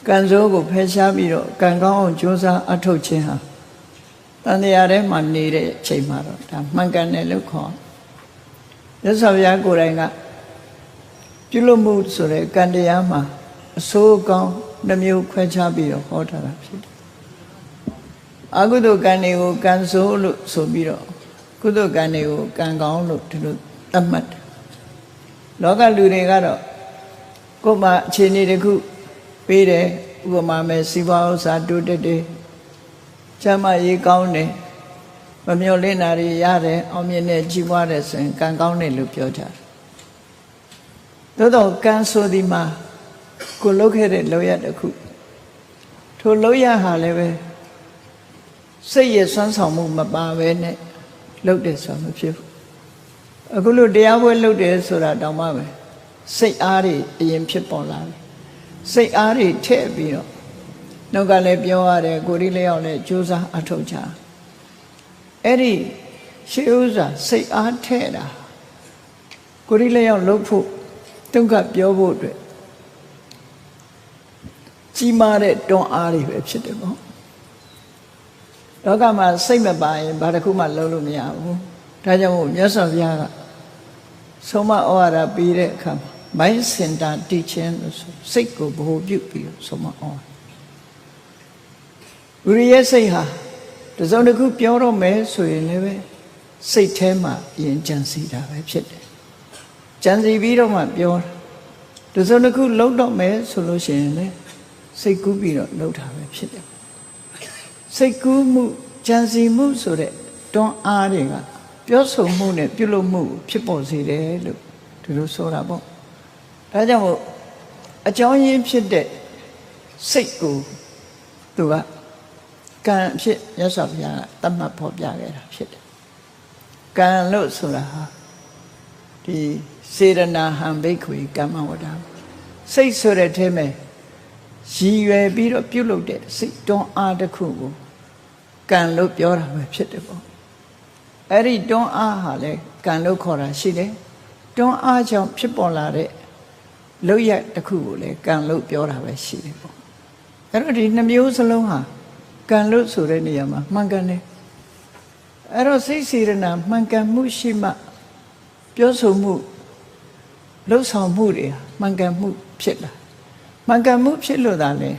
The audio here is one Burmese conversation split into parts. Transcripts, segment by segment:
ကံစိုးကိုဖယ်ရှားပြီးတော့ကံကောင်းအောင်ကြိုးစားအထုတ်ခြင်းဟာတန်တရားထဲမှာနေတဲ့အချိန်မှာတော့ဒါမှန်ကန်တယ်လို့ခေါ်မြတ်စွာဘုရားကိုယ်တိုင်ကပြုလို့မှုဆိုတဲ့ကံတရားမှာအဆိုးကောင်းနှမျိုးခွဲခြားပြီးတော့ဟောထားတာဖြစ်တယ်အကုသိုလ်ကံတွေကိုကံဆိုးလို့ဆိုပြီးတော့ကုသိုလ်ကံတွေကိုကံကောင်းလို့ဒီလိုသတ်မှတ်တယ်လောကလူတွေကတော့ကိုယ်မှာအခြေအနေတစ်ခုပေးတယ်ဥပမာမဲ့စီးပွားဥစ္စာတိုးတက်တယ်ကျမ်းမာရေးကောင်းတယ်မမျှော်လင့်တာတွေရတယ်အောင်မြင်တဲ့ကြီးပွားတဲ့ဆိုရင်ကံကောင်းတယ်လို့ပြောကြတယ်သို့တော့ကံဆိုဒီမှာကိုလုပ်ခဲ့တဲ့လောက်ရတစ်ခုထိုလောက်ရဟာလည်းပဲစိတ်ရဲ့စွမ်းဆောင်မှုမပါဘဲနဲ့လုပ်တယ်ဆိုတာမဖြစ်ဘူးအခုလို့တရားပွဲလုပ်တယ်ဆိုတာတောင်မှပဲစိတ်အားတွေအရင်ဖြစ်ပေါ်လာတယ်စိတ်အားတွေထည့်ပြီးတော့နောက်ကလည်းပြောရတယ်ကိုယ်ဒီလျောက်လည်းကြိုးစားအထောက်ချအဲ့ဒီရှေးဥစွာစိတ်အားထည့်တာကိုယ်ဒီလျောက်လုပ်ဖို့တုံ့ကပြောဖို့အတွက်ကြီးမားတဲ့တွန်းအားတွေပဲဖြစ်တယ်ပေါ့လောကမှာစိတ်မပါရင်ဘာတစ်ခုမှလုပ်လို့မရဘူးဒါကြောင့်မို့မြတ်စွာဘုရားကဆုံးမဩဝါဒပေးတဲ့အခါမှာmind center teaching လို့ဆိုစိတ်ကိုဗဟိုပြုပြီးဆုံးမဩဝါဒလူရဲ့စိတ်ဟာတစုံတစ်ခုပြောတော့မယ်ဆိုရင်လည်းပဲစိတ်ထဲမှာအရင်ကြံစည်တာပဲဖြစ်တယ်ကြံစည်ပြီးတော့မှပြောတာတစုံတစ်ခုလုံးတော့မယ်ဆိုလို့ရှိရင်လည်းစိတ်ကူးပြီးတော့လုပ်တာပဲဖြစ်တယ်စိတ်ကူးမှုကြံစည်မှုဆိုတဲ့တွန်းအားတွေကပြောဆိုမှုနဲ့ပြုလုပ်မှုဖြစ်ပေါ်စေတယ်လို့ဒီလိုဆိုတာပေါ့ဒါကြောင့်မို့အကြောင်းရင်းဖြစ်တဲ့စိတ်ကိုသူကကံအဖြစ်မြတ်စွာဘုရားကသတ်မှတ်ဖော်ပြခဲ့တာဖြစ်တယ်ကံလို့ဆိုတာဟာဒီစေရနာဟံဘိက္ခွေကမ္မဝဒ္ဒစိတ်ဆိုတဲ့ထဲမှာရည်ရွယ်ပြီးတော့ပြုလုပ်တဲ့စိတ်တွန်းအားတစ်ခုကိုကံလို့ပြောတာပဲဖြစ်တယ်ပေါ့အဲ့ဒီတွန်းအားဟာလေကံလို့ခေါ်တာရှိတယ်တွန်းအားကြောင့်ဖြစ်ပေါ်လာတဲ့လုပ်ရတစ်ခုကိုလေကံလို့ပြောတာပဲရှိတယ်ပေါ့အဲ့တော့ဒီနှမျိုးစလုံးဟာကံလို့ဆိုတဲ့နေရာမှာမှန်ကန်တယ်အဲ့တော့စိတ်စေရနာမှန်ကန်မှုရှိမှပြောဆိုမှုလှုပ်ဆောင်မှုတွေမှန်ကန်မှုဖြစ်လာမှန်ကန်မှုဖြစ်လို့သာလေ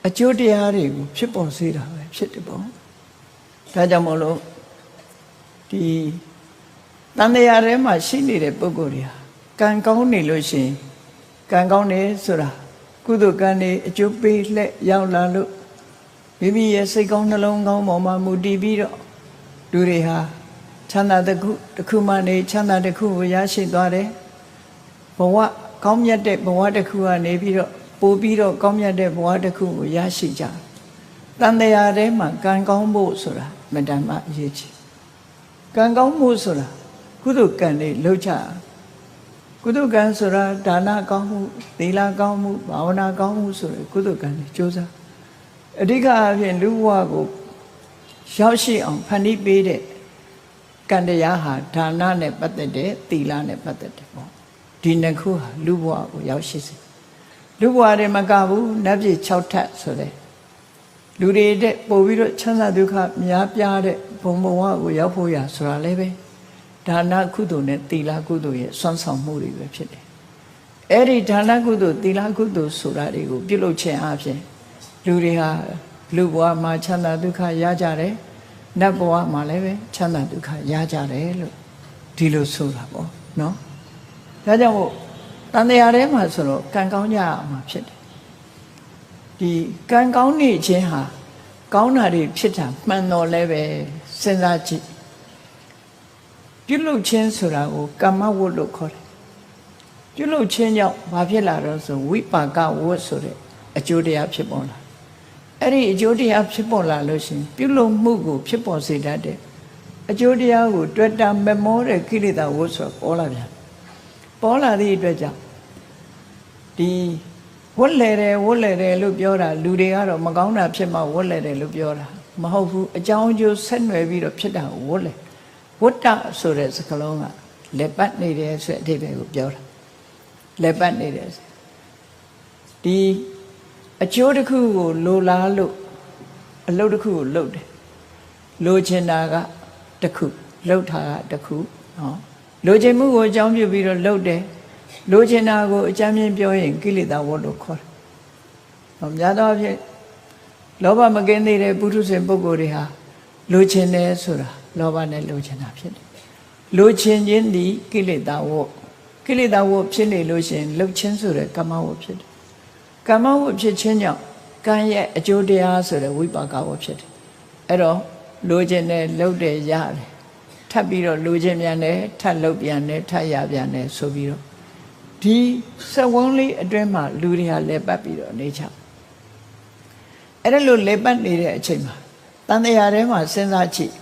အကျိုးတရားတွေကိုဖြစ်ပေါ်စေတာပဲဖြစ်တယ်ပေါ့ဒါကြောင့်မို့လို့ဒီတန်တရားထဲမှာရှိနေတဲ့ပုဂ္ဂိုလ်တွေဟာကံကောင်းနေလို့ရှိရင်ကံကောင်းတယ်ဆိုတာကုသိုလ်ကံတွေအကျိုးပေးလှည့်ရောက်လာလို့မိမိရဲ့စိတ်ကောင်းနှလုံးကောင်းပေါ်မှာမူတည်ပြီးတော့လူတွေဟာချမ်းသာတစ်ခုမှနေချမ်းသာတစ်ခုကိုရရှိသွားတယ်ဘဝကောင်းမြတ်တဲ့ဘဝတစ်ခုကနေပြီးတော့ပို့ပြီးတော့ကောင်းမြတ်တဲ့ဘဝတစ်ခုကိုရရှိကြတန်တရားထဲမှာကံကောင်းဖို့ဆိုတာမတန်မှအရေးကြီးကံကောင်းမှုဆိုတာကုသိုလ်ကံတွေလုပ်ကြကုသိုလ်ကံဆိုတာဒါနကောင်းမှုသီလကောင်းမှုဘာဝနာကောင်းမှုဆိုရယ်ကုသိုလ်ကံတွေကြိုးစားအဓိကအဖြစ်လူဘဝကိုရောက်ရှိအောင်ဖန်တီးပေးတဲ့ကံတရားဟာဒါနနဲ့ပတ်သက်တဲ့သီလနဲ့ပတ်သက်တယ်ပေါ့ဒီနှစ်ခုဟာလူဘဝကိုရောက်ရှိစေလူဘဝတွေမကဘူးနတ်ပြည်6ထပ်ဆိုတဲ့လူတွေတဲ့ပို့ပြီးတော့ချမ်းသာဒုက္ခများပြားတဲ့ဘုံဘဝကိုရောက်ဖို့ရဆိုတာလည်းပဲဒါနကုသိုလ်နဲ့သီလကုသိုလ်ရဲ့စွမ်းဆောင်မှုတွေပဲဖြစ်တယ်အဲ့ဒီဒါနကုသိုလ်သီလကုသိုလ်ဆိုတာတွေကိုပြုလုပ်ခြင်းအပြင်လူတွေဟာလူဘဝမှာချမ်းသာဒုက္ခရကြတယ်နတ်ဘဝမှာလည်းပဲချမ်းသာဒုက္ခရကြတယ်လို့ဒီလိုဆိုတာပေါ့နော်ဒါကြောင့်မို့တန်တရားထဲမှာဆိုတော့ကံကောင်းကြအောင်မှာဖြစ်တယ်ဒီကံကောင်းနေခြင်းဟာကောင်းတာတွေဖြစ်တာမှန်တော်လဲပဲစဉ်းစားကြည့်ပြုလုပ်ခြင်းဆိုတာကိုကမ္မဝတ်လို့ခေါ်တယ်ပြုလုပ်ခြင်းကြောင့်ဘာဖြစ်လာတော့ဆိုဝိပါကဝတ်ဆိုတဲ့အကျိုးတရားဖြစ်ပေါ်လာအဲ့ဒီအကျိုးတရားဖြစ်ပေါ်လာလို့ရှိရင်ပြုလုပ်မှုကိုဖြစ်ပေါ်စေတတ်တဲ့အကျိုးတရားကိုတွေ့တာမမောတဲ့ကိလေသာဝတ်ဆိုပေါ်လာပြန်ပေါ်လာသည့်အတွက်ကြောင့်ဒီဝတ်လေတယ်လို့ပြောတာလူတွေကတော့မကောင်းတာဖြစ်မှဝတ်လေတယ်လို့ပြောတာမဟုတ်ဘူးအကြောင်းအကျိုးဆက်နွယ်ပြီးတော့ဖြစ်တာကိုဝတ်လေဝတ္တဆိုတဲ့စကားလုံးကလက်ပတ်နေတယ်ဆိုတဲ့အဓိပ္ပာယ်ကိုပြောတာလက်ပတ်နေတယ်ဒီ အကျိုးတစ်ခုကိုလိုလားလို့အလုပ်တစ်ခုကိုလုပ်တယ်လိုချင်တာကတစ်ခုလုပ်တာကတစ်ခုနော်လိုချင်မှုကိုအကြောင်းပြုပြီးတော့လုပ်တယ်လိုချင်တာကိုအကြမ်းမြင်ပြောရင်ကိလေသာဝတ္လို့ခေါ်တယ်။ဟောများသောအားဖြင့်လောဘမကင်းသေးတဲ့ပုထုဇဉ်ပုဂ္ဂိုလ်တွေဟာလိုချင်တယ်ဆိုတာလောဘနဲ့လိုချင်တာဖြစ်တယ်။လိုချင်ခြင်းဒီကိလေသာဝတ္ကိလေသာဝတ္ဖြစ်နေလို့ရှိရင်လှုပ်ခြင်းဆိုတဲ့ကမ္မဝတ္ဖြစ်တယ်။ကမ္မဝတ္ဖြစ်ခြင်းကြောင့်ကံရဲ့အကျိုးတရားဆိုတဲ့ဝိပါကဝတ္ဖြစ်တယ်။အဲ့တော့လိုချင်တယ်လှုပ်တယ်ရတယ်ထပ်ပြီးတော့လိုချင်ပြန်တယ်ထပ်လှုပ်ပြန်တယ်ထပ်ရပြန်တယ်ဆိုပြီးတော့ဒီစက်ဝန်းလေးအတွင်းမှာလူတွေဟာလဲပတ်ပြီးတော့နေချအဲ့ဒါလို့လဲပတ်နေတဲ့အချိန်မှာတန်တရားထဲမှာစဉ်းစားကြည့်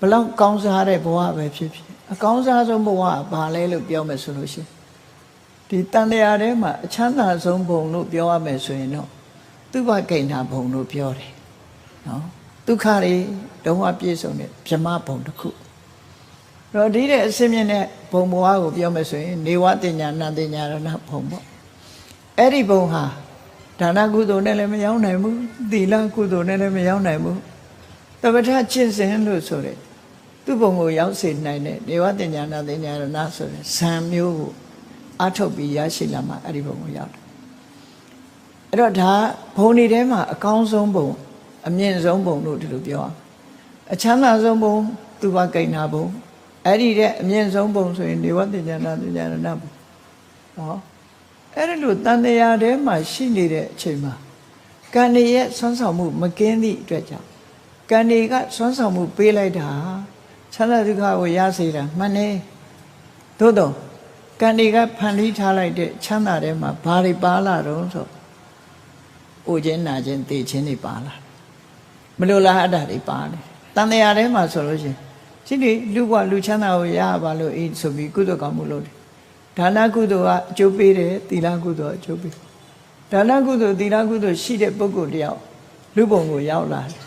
ဘလောက်ကောင်းစားတဲ့ဘဝပဲဖြစ်ဖြစ်အကောင်းစားဆုံးဘဝကဘာလဲလို့ပြောမယ်ဆိုလို့ရှိရင်ဒီတန်တရားထဲမှာအချမ်းသာဆုံးဘုံလို့ပြောရမယ်ဆိုရင်တော့သူဘဂိဏဘုံလို့ပြောတယ်နော်ဒုက္ခတွေလုံးဝပြည့်စုံတဲ့ဗြဟ္မဘုံတစ်ခုတော့ဒီတဲ့အစင်းမြင့်တဲ့ဘုံဘဝကိုပြောမယ်ဆိုရင်နေဝတင်ညာနန္တင်ညာရဏဘုံပေါ့အဲ့ဒီဘုံဟာဒါနကုသိုလ်နဲ့လည်းမရောက်နိုင်ဘူးသီလကုသိုလ်နဲ့လည်းမရောက်နိုင်ဘူးတပဋ္ဌကျင့်စဉ်လို့ဆိုတဲ့သူ့ဘုံကိုရောက်စေနိုင်တဲ့နေဝတင်ညာနန္တင်ညာရဏဆိုတဲ့ဇံမျိုးကိုအထုတ်ပြီးရရှိလာမှအဲ့ဒီဘုံကိုရောက်တယ်အဲ့တော့ဒါဘုံတွေထဲမှာအကောင်းဆုံးဘုံအမြင့်ဆုံးဘုံလို့ဒီလိုပြောအောင်အချမ်းသာဆုံးဘုံသူဘဂိဏဘုံအဲ့ဒီတဲ့အမြင့်ဆုံးဘုံဆိုရင်နေဝတင်ညာနာတင်ညာရဏဘုံဟောအဲ့ဒီလိုတန်တရားထဲမှာရှိနေတဲ့အချိန်မှာကံတွေရဲ့ဆွမ်းဆောင်မှုမကင်းသည့်အတွက်ကြောင့်ကံတွေကဆွမ်းဆောင်မှုပေးလိုက်တာချမ်းသာဒုက္ခကိုရစေတာမှန်တယ်သို့တော့ကံတွေကဖန်တီးထားလိုက်တဲ့ချမ်းသာထဲမှာဘာတွေပါလာတော့ဆိုအိုခြင်းနာခြင်းသိခြင်းတွေပါလာမလိုလားအပ်တာတွေပါတယ်တန်တရားထဲမှာဆိုလို့ရှိရင်ရှိတယ်လူဘဝလူချမ်းသာကိုရပါလို့အေးဆိုပြီးကုသိုလ်ကောင်းမှုလုပ်တယ်ဒါနကုသိုလ်ကအကျိုးပေးတယ်သီလကုသိုလ်အကျိုးပေးဒါနကုသိုလ်သီလကုသိုလ်ရှိတဲ့ပုဂ္ဂိုလ်တယောက်လူဘုံကိုရောက်လာတယ်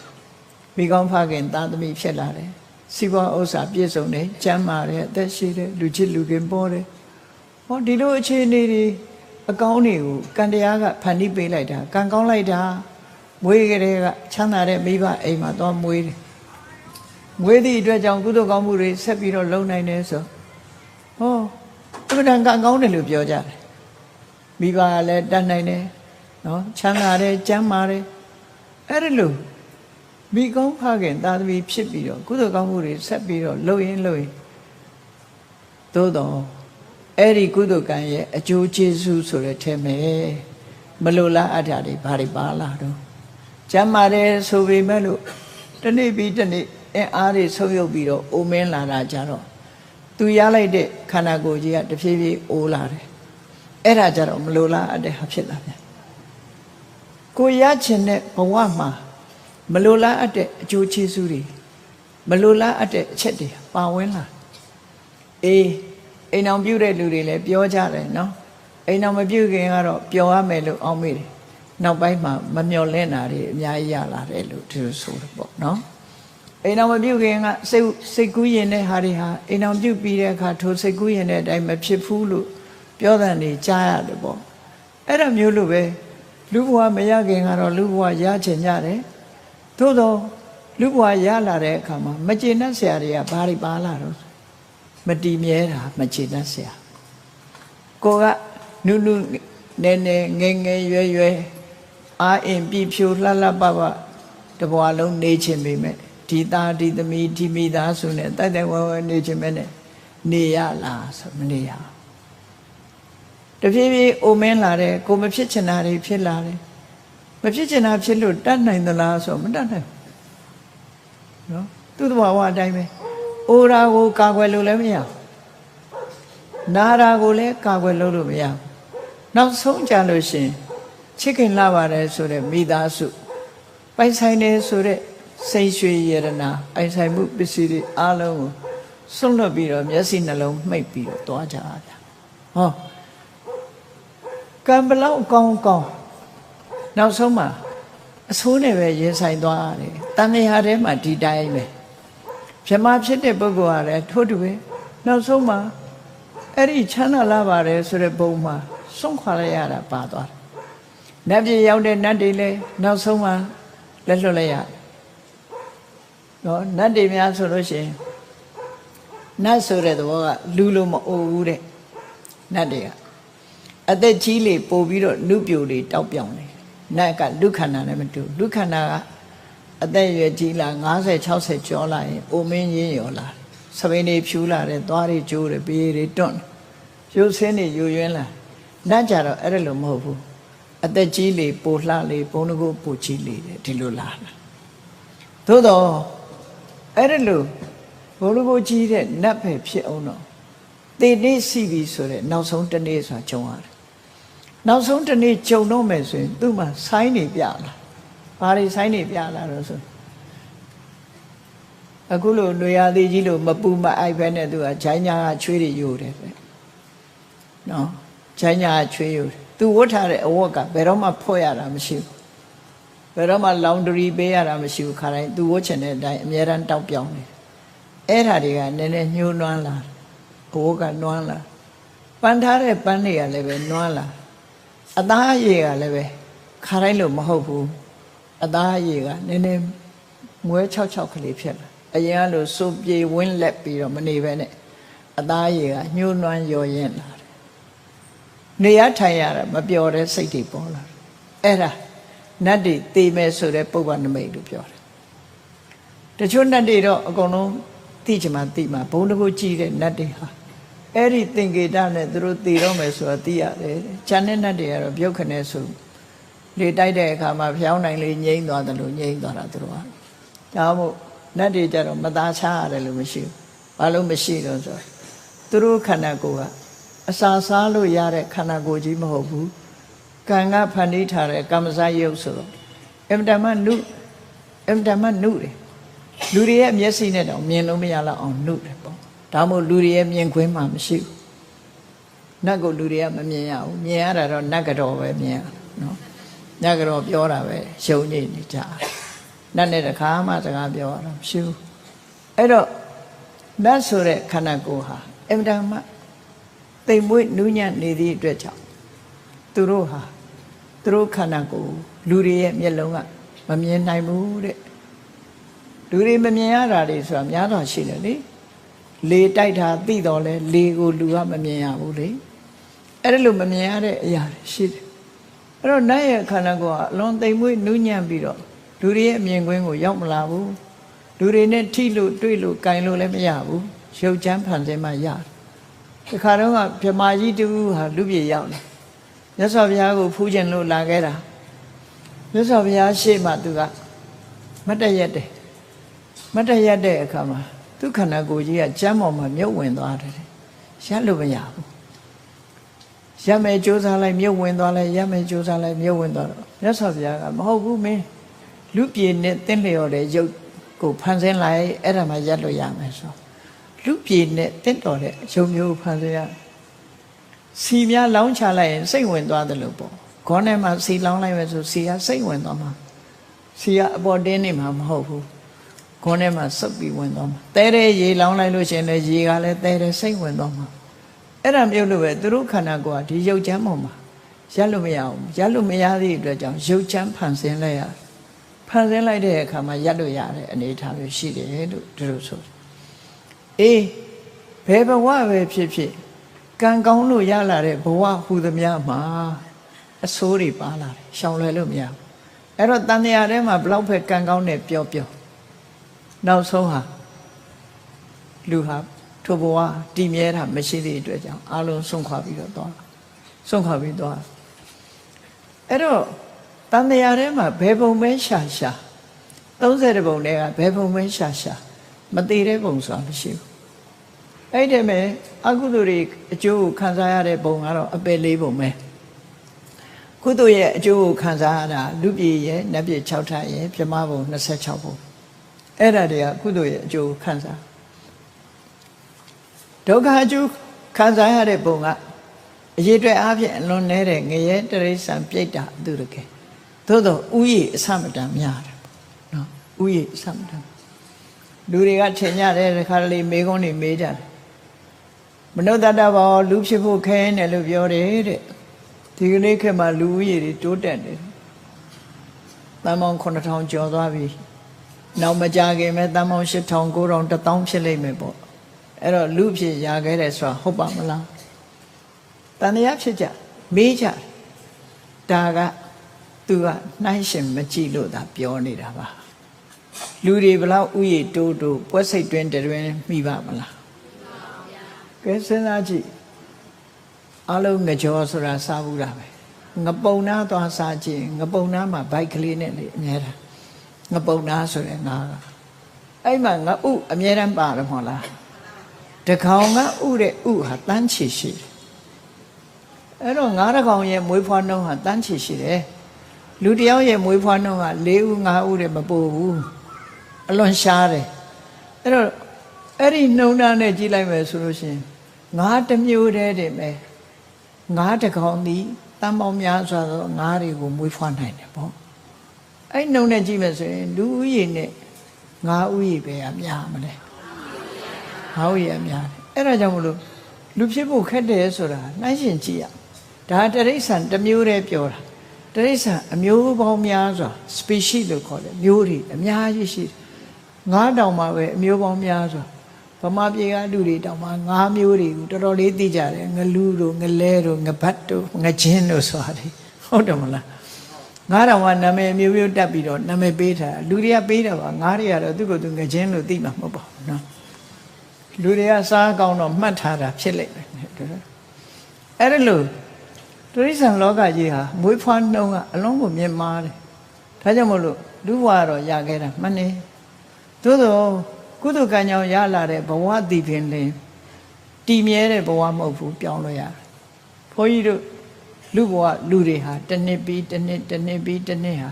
မိကောင်းဖခင်သားသမီးဖြစ်လာတယ်စီးပွားဥစ္စာပြည့်စုံတယ်ကျမ်းမာတယ်အသက်ရှိတယ်လူချစ်လူခင်ပေါ်တယ်ဟောဒီလိုအခြေအနေတွေအကောင်းတွေကိုကံတရားကဖန်တီးပေးလိုက်တာကံကောင်းလိုက်တာမွေးကလေးကချမ်းသာတဲ့မိဘအိမ်မှာသွားမွေးတယ်မွေးသည့်အတွက်ကြောင့်ကုသိုလ်ကောင်းမှုတွေဆက်ပြီးတော့လုပ်နိုင်တယ်ဆိုဟောအမှန်တန်ကံကောင်းတယ်လို့ပြောကြတယ်မိဘကလည်းတတ်နိုင်တယ်နော်ချမ်းသာတယ်ကျမ်းမာတယ်အဲ့ဒါလို့မိကောင်းဖခင်သားသမီးဖြစ်ပြီးတော့ကုသိုလ်ကောင်းမှုတွေဆက်ပြီးတော့လုပ်ရင်သို့တော့အဲ့ဒီကုသိုလ်ကံရဲ့အကျိုးကျေးဇူးဆိုတဲ့ထဲမှာမလိုလားအပ်တာတွေဘာတွေပါလာတော့ကျမ်းမာတယ်ဆိုပေမဲ့လို့တစ်နေ့ပြီးတစ်နေ့အားတွေဆုပ်ယုပ်ပြီးတော့အိုမင်းလာတာကြတော့သူရလိုက်တဲ့ခန္ဓာကိုယ်ကြီးကတဖြည်းဖြည်းအိုးလာတယ်အဲ့ဒါကြတော့မလိုလားအပ်တဲ့ဟာဖြစ်လာပြန်ကိုရချင်တဲ့ဘဝမှာမလိုလားအပ်တဲ့အကျိုးကျေးဇူးတွေမလိုလားအပ်တဲ့အချက်တွေပါဝင်လာအေးအိမ်အောင်ပြုတဲ့လူတွေလည်းပြောကြတယ်နော်အိမ်အောင်မပြုခင်ကတော့ပျော်ရမယ်လို့အောက်မေ့တယ်နောက်ပိုင်းမှာမမျော်လင့်တာတွေအများကြီးရလာတယ်လို့သူဆိုတယ်ပေါ့နော်အိမ်အောင်မပြုခင်ကစိတ်ကူးရင်တဲ့ဟာတွေဟာအိမ်အောင်ပြုပြီးတဲ့အခါထိုစိတ်ကူးရင်တဲ့အတိုင်းမဖြစ်ဘူးလို့ပြောတဲ့နေကြားရတယ်ပေါ့အဲ့ဒါမျိုးလိုပဲလူဘဝမရခင်ကတော့လူဘဝရချင်ကြတယ်သို့တော့လူဘဝရလာတဲ့အခါမှာမကျေနပ်စရာတွေကဘာတွေပါလာတော့မတည်မြဲတာမကျေနပ်စရာကိုကနုနုနဲနဲငယ်ငယ်ရွယ်ရွယ်အာအင်ပြဖြိုလှလှပပတဘွားလုံးနေချင်ပေမဲ့ဒီသားဒီသမီးဒီမိသားစုနဲ့တိုက်တိုက်ဝဲဝဲနေချင်မဲ့နဲ့နေရလားဆိုမနေရတဖြည်းဖြည်းအိုမင်းလာတယ်ကိုမဖြစ်ချင်တာတွေဖြစ်လာတယ်မဖြစ်ချင်တာဖြစ်လို့တတ်နိုင်သလားဆိုမတတ်နိုင်ဘူးနော်သူ့တဘာဝအတိုင်းပဲအိုရာကိုကာကွယ်လို့လည်းမရဘူးနာရာကိုလည်းကာကွယ်လို့မရဘူးနောက်ဆုံးကြလို့ရှင်ချစ်ခင်လာပါတယ်ဆိုတဲ့မိသားစုပိုင်ဆိုင်နေဆိုတဲ့စိတ်ရွှေရတနာပိုင်ဆိုင်မှုပစ္စည်းတွေအားလုံးကိုစွန့်လွတ်ပြီးတော့မျက်စိနှလုံးမှိတ်ပြီးတော့တွားကြတာဟောကံဘလောက်ကောင်းကောင်းနောက်ဆုံးမှာအဆိုးနဲ့ပဲရင်ဆိုင်သွားရတယ်တန်မြာထဲမှာဒီတိုင်းပဲဗြဟ္မာဖြစ်တဲ့ပုဂ္ဂိုလ်ကလည်းထို့တူပဲနောက်ဆုံးမှာအဲ့ဒီချမ်းသာလာပါတယ်ဆိုတဲ့ဘုံမှာစွန့်ခွာလိုက်ရတာပါသွားတယ် နတ်ပြည်ရောက်တဲ့နတ်တွေလည်းနောက်ဆုံးမှလက်လွတ်လိုက်ရနော်နတ်တွေများဆိုလို့ရှိရင်နတ်ဆိုတဲ့သဘောကလူလိုမအိုဘူးတဲ့နတ်တွေကအသက်ကြီးလေပို့ပြီးတော့နုပြိုတွေတောက်ပြောင်နေနတ်ကလူခန္ဓာနဲ့မတူလူခန္ဓာကအသက်ရွယ်ကြီးလာ50 60ကျော်လာရင်အိုမင်းရင်းရော်လာစပိန်တွေဖြူလာတယ်သွားတွေကျိုးတယ်ပြေးတွေတွန့်ရုပ်ဆင်းတွေယူရင်းလာနတ်ကြတော့အဲ့ဒါလိုမဟုတ်ဘူးအသက်ကြီးလေပိုလှလေဘုံတကုပိုကြီးလေဒီလိုလာသို့တော့အဲ့ဒါလိုဘုံတကုကြီးတဲ့နတ်ပဲဖြစ်အောင်တော့တေနေ့စီပြီဆိုတဲ့နောက်ဆုံးတစ်နေ့ဆိုတာဂျုံရတယ်နောက်ဆုံးတစ်နေ့ဂျုံတော့မယ်ဆိုရင်သူ့မှာဆိုင်းနေပြလာဘာတွေဆိုင်းနေပြလာတော့ဆိုအခုလိုလွေရသေးကြီးလို့မပူမအိုက်ပဲနဲ့သူကဂျိုင်းညာကချွေးတွေယိုတယ်ပဲနော်ဂျိုင်းညာကချွေးယိုတယ်သူဝတ်ထားတဲ့အဝတ်ကဘယ်တော့မှဖော့ရတာမရှိဘူးဘယ်တော့မှလောင်ဒရီပေးရတာမရှိဘူးခါတိုင်းသူဝတ်ချင်တဲ့အတိုင်းအများရန်တောက်ပြောင်းနေအဲ့ဓာတွေကနည်းနည်းညှိုးနွမ်းလာအဝတ်ကနွမ်းလာပန်းထားတဲ့ပန်းတွေကလည်းပဲနွမ်းလာအသားအရည်ကလည်းပဲခါတိုင်းလို့မဟုတ်ဘူးအသားအရည်ကနည်းနည်းမွဲ66ကလေးဖြစ်လာအရင်ကလို့စိုးပြေဝင်းလက်ပြီးတော့မနေပဲနဲ့အသားအရည်ကညှိုးနွမ်းရော်ရင်လာတယ်နေရထိုင်ရတာမပျော်တဲ့စိတ်တွေပေါ်လာတယ်အဲ့ဒါနတ်တွေတေမယ်ဆိုတဲ့ပုပ္ပနမိတ်လို့ပြောတယ်တချို့နတ်တွေတော့အကုန်လုံးသိချင်မှသိမှာဘုံတကုကြည့်တဲ့နတ်တွေဟာအဲ့ဒီသင်္ကေတနဲ့သူတို့တည်တော့မယ်ဆိုတော့သိရတယ်။ဉာဏ်နဲ့နတ်တွေကတော့ပြုတ်ခနဲ့ဆိုလေတိုက်တဲ့အခါမှာဖျောင်းနိုင်လေးငြိမ့်သွားတယ်လို့ငြိမ့်သွားတာသူတို့က။ဒါမို့နတ်တွေကြတော့မသားချရတယ်လို့မရှိဘူး။ဘာလို့မရှိတော့ဆိုသူတို့ခန္ဓာကိုယ်ကအစာစားလို့ရတဲ့ခန္ဓာကိုယ်ကြီးမဟုတ်ဘူး။ကံကဖန်တီးထားတဲ့ကမ္မဇယုတ်ဆိုတော့အင်တမနုတယ်။လူတွေရဲ့မျက်စိနဲ့တော့မြင်လို့မရတော့အောင်နုတယ်ပေါ့။ဒါမို့လူတွေရဲ့မြင်ခွင့်မှမရှိဘူးနတ်ကိုလူတွေကမမြင်ရဘူးမြင်ရတာတော့နတ်ကတော်ပဲမြင်ရနော်နတ်ကတော်ပြောတာပဲရှုံနေနေကြနတ်နဲ့တခါမှစကားပြောရတာမရှိဘူးအဲ့တော့နတ်ဆိုတဲ့ခန္ဓာကိုယ်ဟာအင်မတန်မှတိမ်မွေ့နူးညံ့နေသည့်အတွက်ကြောင့်သူတို့ခန္ဓာကိုယ်လူတွေရဲ့မျက်လုံးကမမြင်နိုင်ဘူးတဲ့လူတွေမမြင်ရတာတွေဆိုတာများတော့ရှိတယ်လေလေတိုက်တာသိတော့လဲလေကိုလူကမမြင်ရဘူးလေအဲ့ဒါလို့မမြင်ရတဲ့အရာရှိတယ်အဲ့တော့နတ်ရဲ့ခန္ဓာကိုယ်ကအလွန်သိမ်မွေ့နူးညံ့ပြီးတော့လူတွေရဲ့အမြင်ကွင်းကိုရောက်မလာဘူးလူတွေနဲ့ထိလို့တွေ့လို့ကြိုင်လို့လည်းမရဘူးရုပ်ချမ်းဖန်ဆင်းမှရတယ်ဒီခါတော့ကဗြဟ္မာကြီးတူဟာလူပြေရောက်တယ်မြတ်စွာဘုရားကိုဖူးခြင်းလို့လာခဲ့တာမြတ်စွာဘုရားရှေ့မှာသူကမတ်တရက်တဲ့အခါမှာသူခန္ဓာကိုယ်ကြီးကကျမ်းပေါ်မှာမြုပ်ဝင်သွားတယ်ရက်လို့မရဘူးရက်မယ်ကြိုးစားလိုက်မြုပ်ဝင်သွားလိုက်ရက်မယ်ကြိုးစားလိုက်မြုပ်ဝင်သွားတော့မြတ်စွာဘုရားကမဟုတ်ဘူးမင်းလူပြေနဲ့တင်းလျော်တဲ့ရုပ်ကိုဖန်ဆင်းလိုက်အဲ့ဒါမှရက်လို့ရမယ်ဆိုလူပြေနဲ့တင်းတော်တဲ့ရုပ်မျိုးဖန်ဆင်းရစီများလောင်းချလိုက်ရင်စိတ်ဝင်သွားတယ်လို့ပေါ့ခေါင်းထဲမှာစီလောင်းလိုက်မယ်ဆိုစီကစိတ်ဝင်သွားမှာစီကအပေါ်တင်းနေမှာမဟုတ်ဘူးခေါင်းထဲမှာစုပ်ပြီးဝင်သွားမှာတဲတဲ့ရေလောင်းလိုက်လို့ရှင်လေရေကလည်းတဲတဲ့စိတ်ဝင်သွားမှာအဲ့ဒါမျိုးလို့ပဲသူတို့ခန္ဓာကိုယ်ကဒီရုပ်ချမ်းပေါ်မှာရက်လို့မရအောင်ရက်လို့မရသည့်အတွက်ကြောင့်ရုပ်ချမ်းဖန်ဆင်းလိုက်ရဖန်ဆင်းလိုက်တဲ့အခါမှာရက်လို့ရတဲ့အနေအထားမျိုးရှိတယ်လို့သူတို့ဆိုအေးဘယ်ဘဝပဲဖြစ်ဖြစ်ကံကောင်းလို့ရလာတဲ့ဘဝဟူသမျှမှာအဆိုးတွေပါလာတယ်ရှောင်လွယ်လို့မရဘူးအဲ့တော့တန်တရားထဲမှာဘလောက်ပဲကံကောင်းတဲ့ပြောနောက်ဆုံးဟာလူဟာထိုဘဝတည်မြဲတာမရှိသည့်အတွက်ကြောင့်အလုံးဆုံးခွာပြီးတော့သွားအဲ့တော့တန်တရားထဲမှာဘယ်ပုံပဲရှာ30ပုံတည်းကဘယ်ပုံပဲရှာမတည်တဲ့ပုံဆိုတာမရှိဘူးအဲ့ဒီမဲ့အကုသိုလ်တွေအကျိုးကိုခံစားရတဲ့ပုံကတော့အပယ်4ပုံပဲကုသိုလ်ရဲ့အကျိုးကိုခံစားရတာလူပြည်ရဲ့နတ်ပြည်6ထပ်ရဲ့ပြမပုံ26ပုံအဲ့ဒါတွေကကုသိုလ်ရဲ့အကျိုးခံစားဒုက္ခအကျိုးခံစားရတဲ့ပုံကအရေးအတွက်အားဖြင့်အလွန်နေတဲ့ငရဲတရိစ္ဆာန်ပြိတ္တာအတုရကေသို့တော့ဥယျအစမတန်များတယ်နော်ဥယျအစမတန်လူတွေကထင်ကြတယ်တခါလေမေကုန်းတွေမေးကြတယ်မနုဿတ္တဘောလူဖြစ်ဖို့ခဲနေလို့ပြောတယ်တဲ့ ဒီကနေ့ခေတ်မှာလူဦးရေတွေတိုးတက်နေတယ်တန်ပေါင်း9000ကျော်သွားပြီနောက်မကြခင်မဲ့တန်ပေါင်း8000 9000 1000ဖြစ်လိမ့်မယ်ပေါ့အဲ့တော့လူဖြစ်ရခဲ့တယ်ဆိုတာဟုတ်ပါမလားတန်တရားဖြစ်ကြမေးကြဒါကသူကနှိုင်းရှင်မကြည့်လို့သာပြောနေတာပါလူတွေဘလောက်ဥယျာဉ်တိုးပွဲစိတ်တွင်တွင်မိပါမလားကဲစဉ်းစားကြည့်အလုံးငကြောဆိုတာစားဘူးတာပဲငပုံနာသွားစားကြည့်ငပုံနာမှာဘိုက်ကလေးနဲ့လေအများတာငပုံနာဆိုတဲ့ငါကအဲ့မှာငါဥအများတမ်းပါတယ်မဟုတ်လားတကောင်ကဥတဲ့ဥဟာတန်းချီရှိတယ်အဲ့တော့ငါးတကောင်ရဲ့မွေးဖွားနှုန်းဟာတန်းချီရှိတယ်လူတယောက်ရဲ့မွေးဖွားနှုန်းက4 ဥ 5 ဥတဲ့မပို့ဘူးအလွန်ရှားတယ်အဲ့တော့အဲ့ဒီနှုန်းသားနဲ့ကြည့်လိုက်မယ်ဆိုလို့ရှိရင်ငါးတစ်မျိုးတည်းတည်းပဲငါးတကောင်သည်တန်ပေါင်းများစွာသောငါးတွေကိုမွေးဖွားနိုင်တယ်ပေါ့အဲ့နှုန်းနဲ့ကြည့်မယ်ဆိုရင်လူဦးရေနဲ့ငါးဦးရေပဲအများမလဲငါးဦးရေအများတယ်အဲ့ဒါကြောင့်မလို့လူဖြစ်ဖို့ခက်တယ်ဆိုတာနှိုင်းရှင်ကြည့်ရဒါတရိစ္ဆာန်တစ်မျိုးတည်းပြောတာတရိစ္ဆာန်အမျိုးပေါင်းများစွာ species လို့ခေါ်တယ်မျိုးတွေအများကြီးရှိတယ်ငါးတောင်မှပဲအမျိုးပေါင်းများစွာဗမာပြည်ကလူတွေတောင်မှငါးမျိုးတွေကိုတော်တော်လေးသိကြတယ်ငလူတို့ငလဲတို့ငပတ်တို့ငချင်းတို့ဆိုတာလေဟုတ်တယ်မလားငါးတောင်ကနာမည်မျိုးမျိုးတက်ပြီးတော့နာမည်ပေးထားလူတွေကပေးတာပါငါးတွေကတော့သူ့ကိုယ်သူငချင်းလို့သိမှာမဟုတ်ပါဘူးနော်လူတွေကစားကောင်းတော့မှတ်ထားတာဖြစ်လိမ့်မယ်အဲ့ဒါလို့တိရစ္ဆာန်လောကကြီးဟာမွေးဖွားနှုန်းကအလုံးကိုမြင့်မားတယ်ဒါကြောင့်မို့လို့လူဘဝတော့ရခဲ့တာမှန်နေသို့သောကုသကံကြောင့်ရလာတဲ့ဘဝတည်ပင်လင်တည်မြဲတဲ့ဘဝမဟုတ်ဘူးပြောင်းလို့ရတယ်ဘုန်းကြီးတို့လူဘဝလူတွေဟာတစ်နှစ်ပြီးတစ်နှစ်တစ်နှစ်ပြီးတစ်နှစ်ဟာ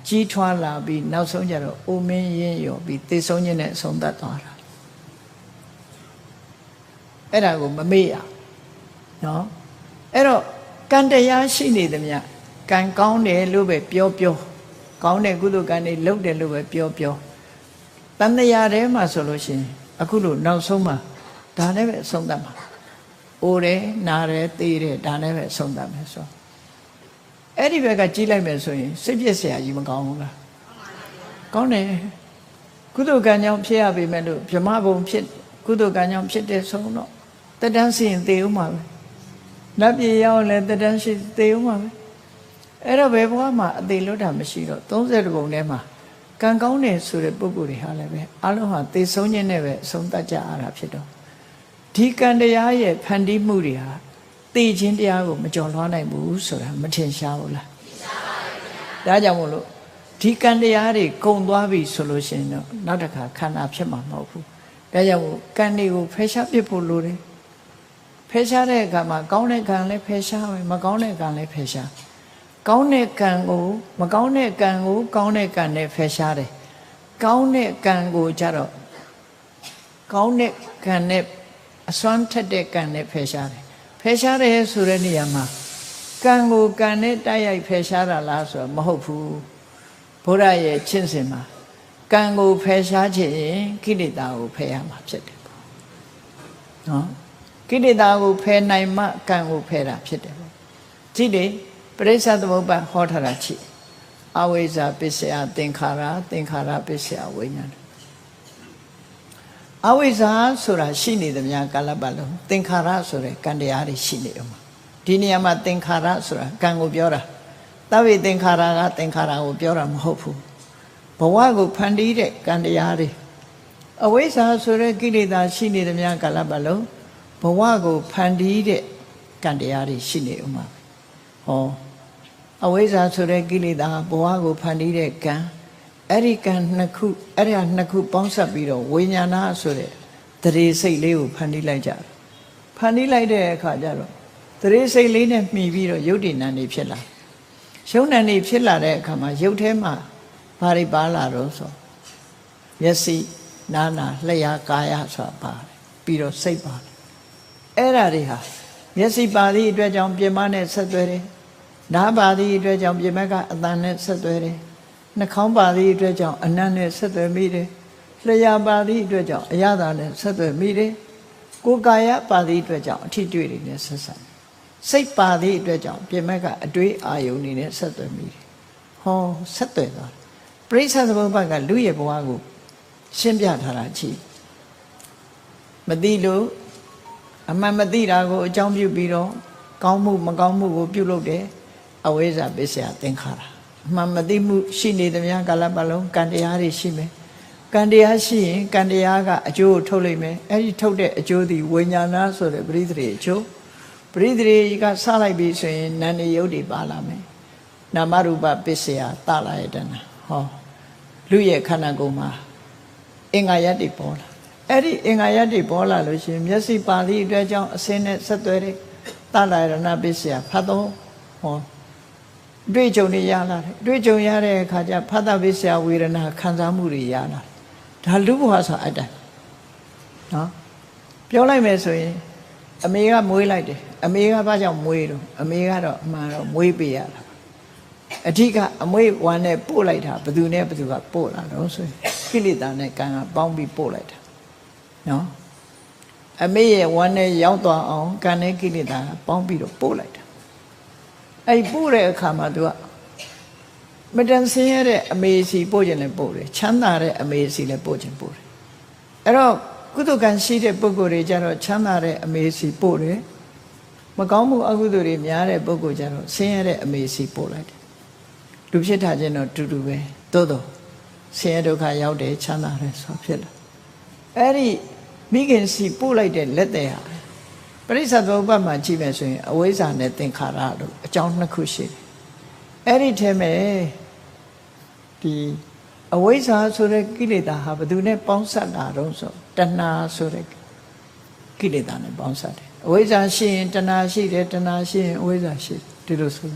ကြီးထွားလာပြီးနောက်ဆုံးကြတော့အိုမင်းရင်းရော်ပြီးသေဆုံးခြင်းနဲ့အဆုံးသတ်သွားတာအဲ့ဒါကိုမမေ့ရနော်အဲ့တော့ကံတရားရှိနေသမျှကံကောင်းတယ်လို့ပဲပြောကောင်းတဲ့ကုသိုလ်ကံတွေလုပ်တယ်လို့ပဲပြောတန်တရားထဲမှာဆိုလို့ရှိရင်အခုလို့နောက်ဆုံးမှာဒါနဲ့ပဲအဆုံးသတ်မှာအိုတယ်နာတယ်သေတယ်ဒါနဲ့ပဲအဆုံးသတ်မယ်ဆိုအဲ့ဒီဘက်ကကြီးလိုက်မယ်ဆိုရင်စိတ်ပြည့်စရာကြီးမကောင်းဘူးလားကောင်းတယ်ကုသိုလ်ကံကြောင့်ဖြစ်ရပေမဲ့လို့ဗြဟ္မဘုံဖြစ်ကုသိုလ်ကံကြောင့်ဖြစ်တဲ့ဆုံးတော့တတန်းစီရင်သေဦးမှာပဲနတ်ပြည်ရောက်လဲတတန်းရှိသေဦးမှာပဲအဲ့တော့ဘယ်ဘဝမှာအသေးလွတ်တာမရှိတော့30ဘုံထဲမှာကံကောင်းတယ်ဆိုတဲ့ပုဂ္ဂိုလ်တွေဟာလည်းပဲအလုံးဟာသေဆုံးခြင်းနဲ့ပဲအဆုံးသတ်ကြရတာဖြစ်တော့ဒီကံတရားရဲ့ဖန်တီးမှုတွေဟာသိခြင်းတရားကိုမကျော်လွှားနိုင်ဘူးဆိုတာမထင်ရှားဘူးလားထင်ရှားပါရဲ့ဗျာဒါကြောင့်မို့လို့ဒီကံတရားတွေကုန်သွားပြီဆိုလို့ရှိရင်တော့နောက်တစ်ခါခန္ဓာဖြစ်မှာမဟုတ်ဘူးဒါကြောင့်မို့ကံတွေကိုဖယ်ရှားပြစ်ဖို့လိုတယ်ဖယ်ရှားတဲ့အခါမှာကောင်းတဲ့ကံလည်းဖယ်ရှားမယ်မကောင်းတဲ့ကံလည်းဖယ်ရှားကောင်းတဲ့ကံကိုမကောင်းတဲ့ကံကိုကောင်းတဲ့ကံနဲ့ဖယ်ရှားတယ်ကောင်းတဲ့ကံကိုကြတော့ကောင်းတဲ့ကံနဲ့အစွမ်းထက်တဲ့ကံနဲ့ဖယ်ရှားတယ်ဖယ်ရှားတယ်ဆိုတဲ့နေရာမှာကံကိုကံနဲ့တိုက်ရိုက်ဖယ်ရှားတာလားဆိုတော့မဟုတ်ဘူးဘုရားရဲ့ချင့်စဉ်မှာကံကိုဖယ်ရှားခြင်းကိလေသာကိုဖယ်ရမှာဖြစ်တယ်ပေါ့နော်ကိလေသာကိုဖယ်နိုင်မှကံကိုဖယ်တာဖြစ်တယ်ပေါ့ကြည့်လေပရိစ္ဆသမုပ္ပါဟောထားတာကြည့်အဝိဇ္ဇာပစ္စယသင်္ခါရသင်္ခါရပစ္စယဝိညာဏအဝိဇ္ဇာဆိုတာရှိနေသမျှကာလပတ်လုံးသင်္ခါရဆိုတဲ့ကံတရားတွေရှိနေအောင်ဒီနေရာမှာသင်္ခါရဆိုတာကံကိုပြောတာသဗ္ဗေသင်္ခါရကသင်္ခါရကိုပြောတာမဟုတ်ဘူးဘဝကိုဖန်တီးတဲ့ကံတရားတွေအဝိဇ္ဇာဆိုတဲ့ကိလေသာရှိနေသမျှကာလပတ်လုံးဘဝကိုဖန်တီးတဲ့ကံတရားတွေရှိနေအောင်ဟောအဝိဇ္ဇာဆိုတဲ့ကိလေသာဘဝကိုဖန်တီးတဲ့ကံအဲ့ဒီကံနှစ်ခုအဲ့ဒီနှစ်ခုပေါင်းစပ်ပြီးတော့ဝိညာဏဆိုတဲ့တရေစိတ်လေးကိုဖန်တီးလိုက်ကြတယ်ဖန်တီးလိုက်တဲ့အခါကျတော့တရေစိတ်လေးနဲ့မှီပြီးတော့ယုတ်တည်နံနေဖြစ်လာယုတ်နံနေဖြစ်လာတဲ့အခါမှာယုတ်ထဲမှာဘာတွေပါလာတော့ဆိုမျက်စိနားနာလျှာကာယဆိုတာပါတယ်ပြီးတော့စိတ်ပါတယ်အဲ့ဓာတွေဟာမျက်စိပါသည့်အတွက်ကြောင့်ပြင်မနဲ့ဆက်သွဲတယ်နားပါသည့်အတွက်ကြောင့်ပြင်မကအတန်နဲ့ဆက်သွဲတယ်နှာခေါင်းပါသည့်အတွက်ကြောင့်အနံ့နဲ့ဆက်သွဲမိတယ်လျှာပါသည့်အတွက်ကြောင့်အရသာနဲ့ဆက်သွဲမိတယ်ကိုယ်ကာယပါသည့်အတွက်ကြောင့်အထိတွေ့တွေနဲ့ဆက်ဆံ စိတ်ပါသည့်အတွက်ကြောင့်ပြင်မဲ့ကအတွေးအာယုန်နေနဲ့ဆက်သွယ်မိတယ်ဟောဆက်သွယ်သွားတယ်ပရိစ္ဆေသမုပ္ပါဒ်ကလူရဲ့ဘဝကိုရှင်းပြထားတာကြည့်မသိလို့အမှန်မသိတာကိုအကြောင်းပြုပြီးတော့ကောင်းမှုမကောင်းမှုကိုပြုလုပ်တယ်အဝိဇ္ဇာပစ္စယသင်္ခါရအမှန်မသိမှုရှိနေသမျှကာလပတ်လုံးကံတရားတွေရှိမယ်ကံတရားရှိရင်ကံတရားကအကျိုးကိုထုတ်လိုက်မယ်အဲ့ဒီထုတ်တဲ့အကျိုးသည်ဝိညာဏဆိုတဲ့ပရိသေအကျိုးပရိသေကစလိုက်ပြီဆိုရင်နာနေယုတ်တွေပါလာမယ်နာမရူပပစ္စယတလာယတနာဟောလူရဲ့ခန္ဓာကိုယ်မှာအင်္ဂါယတ်တွေပေါ်လာအဲ့ဒီအင်္ဂါယတ်တွေပေါ်လာလို့ရှိရင်မျက်စိပါဠိအတွက်ကြောင့်အစင်းနဲ့ဆက်သွယ်တယ်တလာယတနာပစ္စယဖတ်တော့ဟောတွေ့ကြုံနေရလာတယ်တွေ့ကြုံရတဲ့အခါကျဖတ်တာပစ္စယဝေဒနာခံစားမှုတွေရလာတယ်ဒါလူဘဝဆိုအတ္တနော်ပြောလိုက်မယ်ဆိုရင်အမေကမွေးလိုက်တယ်အမေကဘာကြောင့်မွေးတော့အမေကတော့အမှန်တော့မွေးပေးရတာအဓိကအမွေးဝမ်းနဲ့ပို့လိုက်တာဘယ်သူနဲ့ဘယ်သူကပို့လာတော့ဆိုရင်ကိလေသာနဲ့ကံကပေါင်းပြီးပို့လိုက်တာနော်အမေရဲ့ဝမ်းနဲ့ရောက်သွားအောင်ကံနဲ့ကိလေသာကပေါင်းပြီးတော့ပို့လိုက်တာအဲ့ပို့တဲ့အခါမှာသူကမတန်ဆင်းရဲတဲ့အမေစီပို့ခြင်းလည်းပို့တယ်ချမ်းသာတဲ့အမေစီလည်းပို့ခြင်းပို့တယ်အဲ့တော့ကုသိုလ်ကံရှိတဲ့ပုဂ္ဂိုလ်တွေကြတော့ချမ်းသာတဲ့အမေစီပို့တယ်မကောင်းမှုအကုသိုလ်တွေများတဲ့ပုဂ္ဂိုလ်ကြတော့ဆင်းရဲတဲ့အမေစီပို့လိုက်တယ်လူဖြစ်တာချင်းတော့တူတူပဲသို့တော့ဆင်းရဲဒုက္ခရောက်တယ်ချမ်းသာတယ်ဆိုဖြစ်လာအဲ့ဒီမိခင်စီပို့လိုက်တဲ့လက်တဲ့ဟာပရိစ္ဆေသမုပ္ပါဒ်မှာကြည့်မယ်ဆိုရင်အဝိဇ္ဇာနဲ့သင်္ခါရလို့အကြောင်းနှစ်ခုရှိတယ်အဲ့ဒီထဲမှာဒီအဝိဇ္ဇာဆိုတဲ့ကိလေသာဟာဘယ်သူနဲ့ပေါင်းစပ်တာတော့ဆိုတဏှာဆိုတဲ့ကိလေသာနဲ့ပေါင်းစပ်တယ်အဝိဇ္ဇာရှိရင်တဏှာရှိတယ်တဏှာရှိရင်အဝိဇ္ဇာရှိတယ်ဒီလိုဆို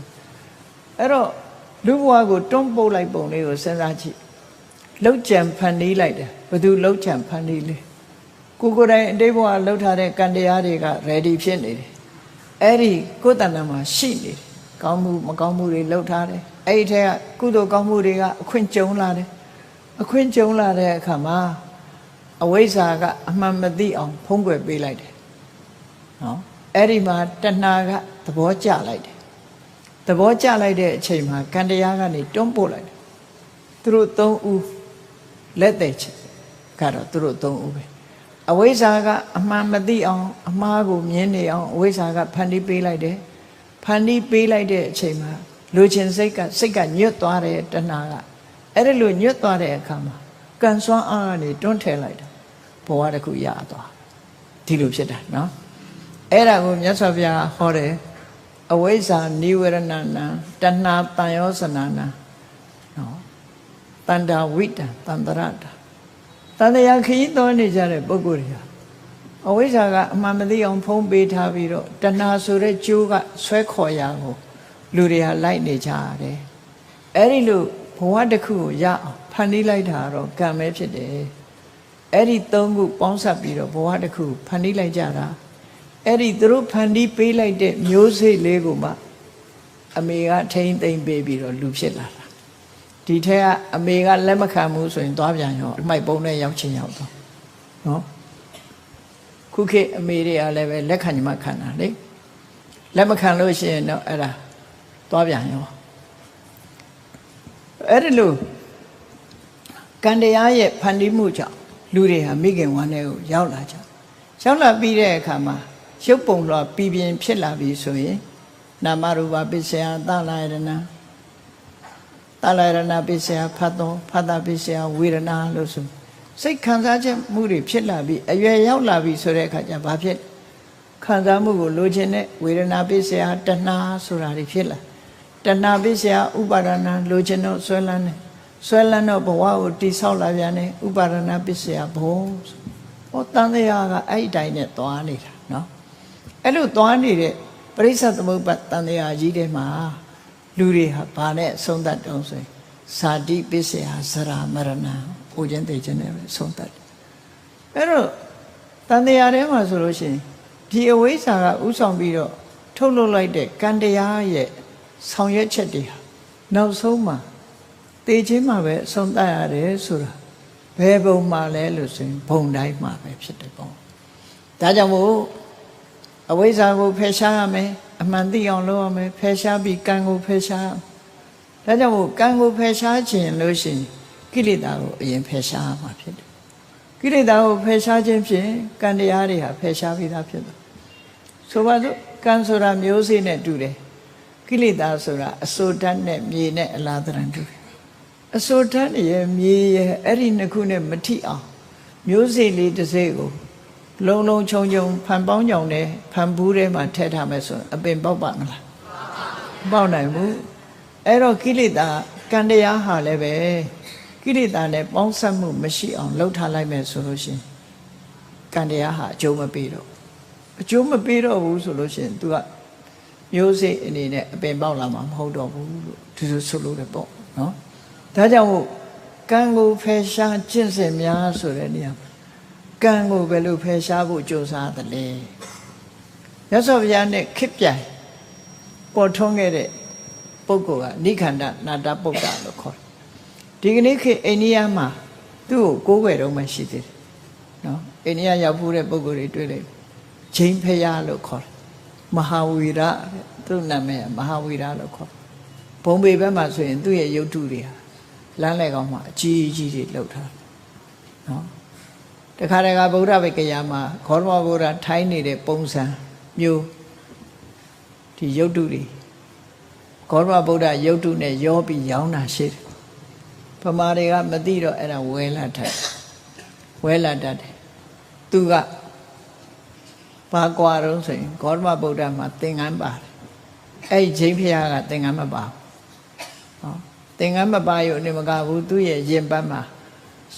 အဲ့တော့လူဘဝကိုတွန်းပုတ်လိုက်ပုံလေးကိုစဉ်းစားကြည့်လောက်ကြံဖန်တီးလိုက်တယ်ဘယ်သူလောက်ကြံဖန်တီးလဲကိုယ်တိုင်အတိတ်ဘဝလှုပ်ထားတဲ့ကံတရားတွေက ready ဖြစ်နေတယ်အဲ့ဒီကိုယ်တဏ္ဍာမှာရှိနေတယ်ကောင်းမှုမကောင်းမှုတွေလှုပ်ထားတယ်အဲ့ဒီထဲကကုသိုလ်ကောင်းမှုတွေကအခွင့်ကြုံလာတယ်အခွင့်ကြုံလာတဲ့အခါမှာအဝိဇ္ဇာကအမှန်မသိအောင်ဖုံးကွယ်ပေးလိုက်တယ်နော်အဲ့ဒီမှာတဏှာကသဘောကျလိုက်တယ်သဘောကျလိုက်တဲ့အချိန်မှာကံတရားကနေတွန်းပို့လိုက်တယ်သူတို့သုံးဦးလက်သက်ချက်ကတော့သူတို့သုံးဦးပဲအဝိဇ္ဇာကအမှန်မသိအောင်အမှားကိုမြင်နေအောင်အဝိဇ္ဇာကဖန်တီးပေးလိုက်တယ်ဖန်တီးပေးလိုက်တဲ့အချိန်မှာလူချင်းစိတ်ကညွတ်သွားတယ်တဏှာကအဲ့ဒီလိုညွတ်သွားတဲ့အခါမှာကံစွမ်းအားကနေတွန်းထည့်လိုက်တာဘဝတစ်ခုရသွားဒီလိုဖြစ်တာနော်အဲ့ဒါကိုမြတ်စွာဘုရားဟောတယ်အဝိဇ္ဇာနိဝရဏနံတဏှာတန်ယောဇနာနံနော်တန္တာဝိတံတန္တရတာတန်တရားခရီးတော်နေကြတဲ့ပုဂ္ဂိုလ်တွေဟာအဝိဇ္ဇာကအမှန်မသိအောင်ဖုံးပေးထားပြီးတော့တဏှာဆိုတဲ့ကျိုးကဆွဲခေါ်ရာကိုလူတွေဟာလိုက်နေကြရတယ်အဲ့ဒီလိုဘဝတစ်ခုကိုရအောင်ဖန်တီးလိုက်တာတော့ကံပဲဖြစ်တယ်အဲ့ဒီသုံးခုပေါင်းစပ်ပြီးတော့ဘဝတစ်ခုဖန်တီးလိုက်ကြတာအဲ့ဒီသူတို့ဖန်တီးပေးလိုက်တဲ့မျိုးစေ့လေးကိုမှအမေကထိမ့်သိမ့်ပေးပြီးတော့လူဖြစ်လာတာဒီထက်ကအမေကလက်မခံဘူးဆိုရင်သွားပြန်ရောအမိုက်ပုံးနဲ့ရောက်ချင်းရောက်တော့နော်ခုခေတ်အမေတွေကလည်းပဲလက်ခံညီမခံတာလေလက်မခံလို့ရှိရင်တော့အဲ့ဒါသွားပြန်ရောအဲ့ဒီလိုကံတရားရဲ့ဖန်တီးမှုကြောင့်လူတွေဟာမိခင်ဝမ်းထဲကိုရောက်လာကြရောက်လာပြီးတဲ့အခါမှာရုပ်ပုံတော့ပြည်ပြင်းဖြစ်လာပြီဆိုရင်နာမရူပပစ္စယသလာယရဏသလာယရဏပစ္စယဖတ်တော်ဖတ်တာပစ္စယဝေဒနာလို့ဆိုစိတ်ခံစားချက်မှုတွေဖြစ်လာပြီးအရွယ်ရောက်လာပြီဆိုတဲ့အခါကျဘာဖြစ်ခံစားမှုကိုလိုချင်တဲ့ဝေဒနာပစ္စယတဏှာဆိုတာတွေဖြစ်လာတဏှာပစ္စယဥပါဒနာလိုချင်တော့ဆွဲလန်းတယ်ဆွဲလန်းတော့ဘဝကိုတိဆောက်လာပြန်တယ်ဥပါဒနာပစ္စယဘုံဟောတန်တရားကအဲ့ဒီတိုင်းနဲ့သွားနေတာနော်အဲ့လိုသွားနေတဲ့ပရိစ္ဆေသမုပ္ပါဒ်တန်တရားကြီးထဲမှာလူတွေဟာဘာနဲ့အဆုံးသတ်တုံးဆိုရင်ဇာတိပစ္စယဇရာမရဏဟိုခြင်းသိခြင်းနဲ့ပဲဆုံးသတ်တယ်အဲ့တော့တန်တရားထဲမှာဆိုလို့ရှိရင်ဒီအဝိဇ္ဇာကဥဆောင်ပြီးတော့ထုတ်လုပ်လိုက်တဲ့ကံတရားရဲ့ဆောင်ရွက်ချက်တွေဟာနောက်ဆုံးမှာသိခြင်းမှာပဲအဆုံးသတ်ရတယ်ဆိုတာဘယ်ဘုံမှာလဲလို့ဆိုရင်ဘုံတိုင်းမှာပဲဖြစ်တယ်ပေါ့ဒါကြောင့်မို့အဝိဇ္ဇာကိုဖယ်ရှားရမယ် အမှန်သိအောင်လုပ်ရမယ်ဖယ်ရှားပြီးကံကိုဖယ်ရှားဒါကြောင့်မို့ကံကိုဖယ်ရှားခြင်းလို့ရှိရင်ကိလေသာကိုအရင်ဖယ်ရှားမှာဖြစ်တယ်ကိလေသာကိုဖယ်ရှားခြင်းဖြင့်ကံတရားတွေဟာဖယ်ရှားပြီးသားဖြစ်တယ်ဆိုပါစို့ကံဆိုတာမျိုးစေ့နဲ့တူတယ်ကိလေသာဆိုတာအစိုးဓာတ်နဲ့မြေနဲ့အလားတရံတူတယ်အစိုးဓာတ်ရဲ့မြေရဲ့အဲ့ဒီနှစ်ခုနဲ့မထိအောင်မျိုးစေ့လေးတစ်စိတ်ကိုလုံးလုံးချုံချုံဖန်ပေါင်းကြောင်နဲ့ဖန်ဘူးထဲမှာထည့်ထားမယ်ဆိုရင်အပင်ပေါက်ပါမလားမပေါက်နိုင်ဘူးအဲ့တော့ကိလေသာကံတရားဟာလည်းပဲကိလေသာနဲ့ပေါင်းစပ်မှုမရှိအောင်လှုပ်ထားလိုက်မယ်ဆိုလို့ရှိရင်ကံတရားဟာအကျိုးမပေးတော့အကျိုးမပေးတော့ဘူးဆိုလို့ရှိရင် तू ကမျိုးစေ့အနေနဲ့အပင်ပေါက်လာမှာမဟုတ်တော့ဘူးလို့ဒီလိုဆိုလို့လည်းပေါ့နော်ဒါကြောင့်မို့ကံကိုဖယ်ရှားကျင့်စဉ်များဆိုတဲ့နေရာကံကိုဘယ်လိုဖယ်ရှားဖို့ကြိုးစားသလဲရသော်ဘုရားနဲ့ခေတ်ပြိုင်ပေါ်ထွန်းခဲ့တဲ့ပုဂ္ဂိုလ်ကနိခန္ဓနာတပုဒ္ဒလို့ခေါ်တယ်ဒီကနေ့ခေတ်အိန္ဒိယမှာသူ့ကိုကိုးကွယ်တော့မှရှိသေးတယ်နော်အိန္ဒိယရောက်ဖူးတဲ့ပုဂ္ဂိုလ်တွေတွေ့လိုက်ဂျိမ်းဖယားလို့ခေါ်တယ်မဟာဝီရသူ့နာမည်မဟာဝီရလို့ခေါ်ဘုံပေဘက်မှာဆိုရင်သူ့ရဲ့ရုပ်ထုတွေဟာလမ်းလေကောင်မှာအကြီးကြီးတွေလှုပ်ထားတယ်နော်တခါတခါဗုဒ္ဓဘိကရာမှာခောရမဗုဒ္ဓထိုင်းနေတဲ့ပုံစံမျိုးဒီရုပ်တုတွေခောရမဗုဒ္ဓရုပ်တုနဲ့ရောပြီးရောင်းတာရှိတယ်ဗမာတွေကမသိတော့အဲ့ဒါဝဲလာတတ်တယ်သူကဘာကွာတော့ဆိုရင်ခောရမဗုဒ္ဓမှာသင်္ကန်းပါတယ်အဲ့ဂျိမ်းဖျားကသင်္ကန်းမပါဘူးဟောသင်္ကန်းမပါရုံနဲ့မကဘူးသူ့ရဲ့ရင်ပတ်မှာ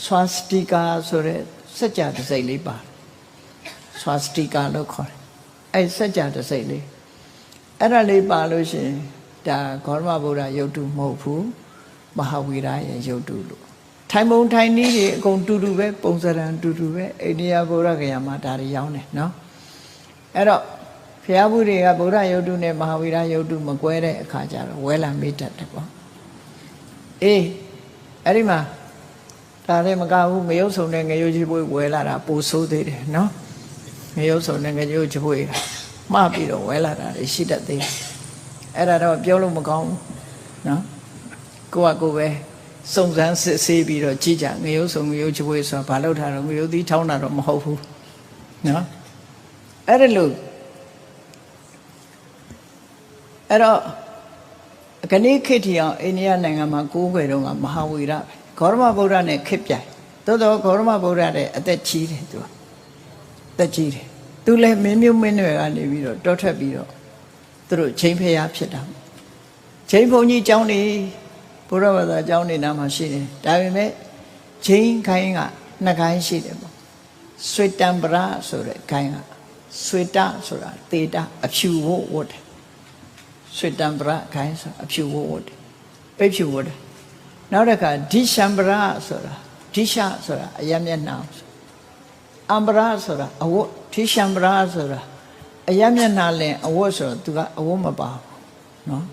ဆွာစတီကာဆိုတဲ့စัจ जा တစ်စိတ်လေးပါဆွာစတီကာလို့ခေါ်တယ်အဲ့စัจ जा တစ်စိတ်လေးအဲ့ဒါလေးပါလို့ရှိရင်ဒါဂေါရမဗုဒ္ဓရုပ်တုမဟုတ်ဘူးမဟာဝီရရဲ့ရုပ်တုလို့ထိုင်ပုံထိုင်နည်းတွေအကုန်တူတူပဲပုံစံတူတူပဲအိန္ဒိယဗုဒ္ဓဂယာမှာဒါတွေရောင်းတယ်နော်အဲ့တော့ဘုရားဘူးတွေကဗုဒ္ဓရုပ်တုနဲ့မဟာဝီရရုပ်တုမကွဲတဲ့အခါကျတော့ဝဲလာမေးတတ်တယ်ပေါ့အေးအဲ့ဒီမှာဒါလည်းမကဘူးငရုတ်ဆုံနဲ့ငရုတ်ချပွေးဝဲလာတာပိုဆိုးသေးတယ်နော်ငရုတ်ဆုံနဲ့ငရုတ်ချပွေးမှားပြီးတော့ဝဲလာတာရှိတတ်သေးတယ်အဲ့ဒါတော့ပြောလို့မကောင်းဘူးနော်ကိုကကိုပဲစုံစမ်းစစ်ဆေးပြီးတော့ကြည့်ကြငရုတ်ဆုံငရုတ်ချပွေးဆိုတာဘာလို့ထားတော့ငရုတ်သီးထောင်းတာတော့မဟုတ်ဘူးနော်အဲ့ဒါလို့အဲ့တော့ခဏခေတ်ထီအောင်အိန္ဒိယနိုင်ငံမှာကိုးကွယ်တော့မဟာဝီရပဲဂေါရမဗုဒ္ဓနဲ့ခေတ်ပြိုင်သို့တော့ဂေါရမဗုဒ္ဓနဲ့အသက်ကြီးတယ်သူကအသက်ကြီးတယ်သူလည်းမင်းမျိုးမင်းတွေကနေပြီးတော့တောထွက်ပြီးတော့သူတို့ချိန်ဖျားဖြစ်တာချိန်ဘုံကြီးကျောင်းနေဘုရားဘာသာကျောင်းနေနာမှာရှိတယ်ဒါပေမဲ့ချိန်ခိုင်းကနှစ်ခိုင်းရှိတယ်ပေါ့ဆွေတံပရဆိုတဲ့ခိုင်းကဆွေတဆိုတာတေတအဖြူဝတ်တယ်ဆွေတံပရခိုင်းဆိုအဖြူဝတ်တယ်ပိတ်ဖြူဝတ်တယ်နောက်တစ်ခါဒိရှံပရဆိုတာဒိရှဆိုတာအယမျက်နှာအံပရဆိုတာအဝတ်ဒိရှံပရဆိုတာအယမျက်နှာလင်အဝတ်ဆိုတော့သူကအဝတ်မပါဘူးနော်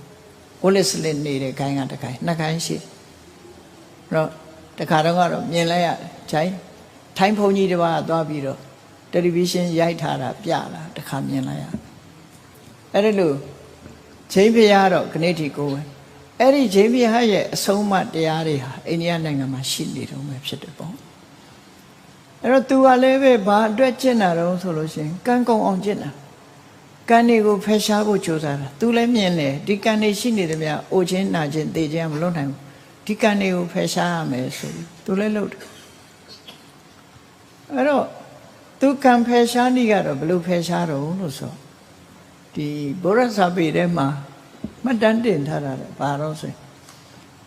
ဝလစ်စလစ်နေတဲ့ခိုင်းကတခိုင်းနှစ်ခိုင်းရှိတော့တခါတော့ကတော့မြင်လိုက်ရတယ်ထိုင်းဘုံကြီးတစ်ပါးသွားပြီးတော့တယ်လီဗီရှင်းရိုက်ထားတာပြတာတခါမြင်လိုက်ရအဲ့ဒါလို့ချိန်ဖျားတော့ခဏတီကိုပဲအဲ့ဒီချိန်ဖျားရဲ့အဆုံးအမတရားတွေဟာအိန္ဒိယနိုင်ငံမှာရှိနေတော့မှဖြစ်တယ်ပေါ့အဲ့တော့သူကလည်းပဲဘာအတွက်ကျင့်တာတော့ဆိုလို့ရှိရင်ကံကုန်အောင်ကျင့်တာကံတွေကိုဖယ်ရှားဖို့ကြိုးစားတာသူလည်းမြင်တယ်ဒီကံတွေရှိနေတယ်များအိုခြင်းနာခြင်းသိခြင်းမလုပ်နိုင်ဘူးဒီကံတွေကိုဖယ်ရှားရမယ်ဆိုပြီးသူလည်းလုပ်တယ်အဲ့တော့သူကံဖယ်ရှားနည်းကတော့ဘယ်လိုဖယ်ရှားတော့လို့ဆိုဒီဗုဒ္ဓစာပေထဲမှာမှတ်တမ်းတင်ထားတာဘာလို့ဆိုရင်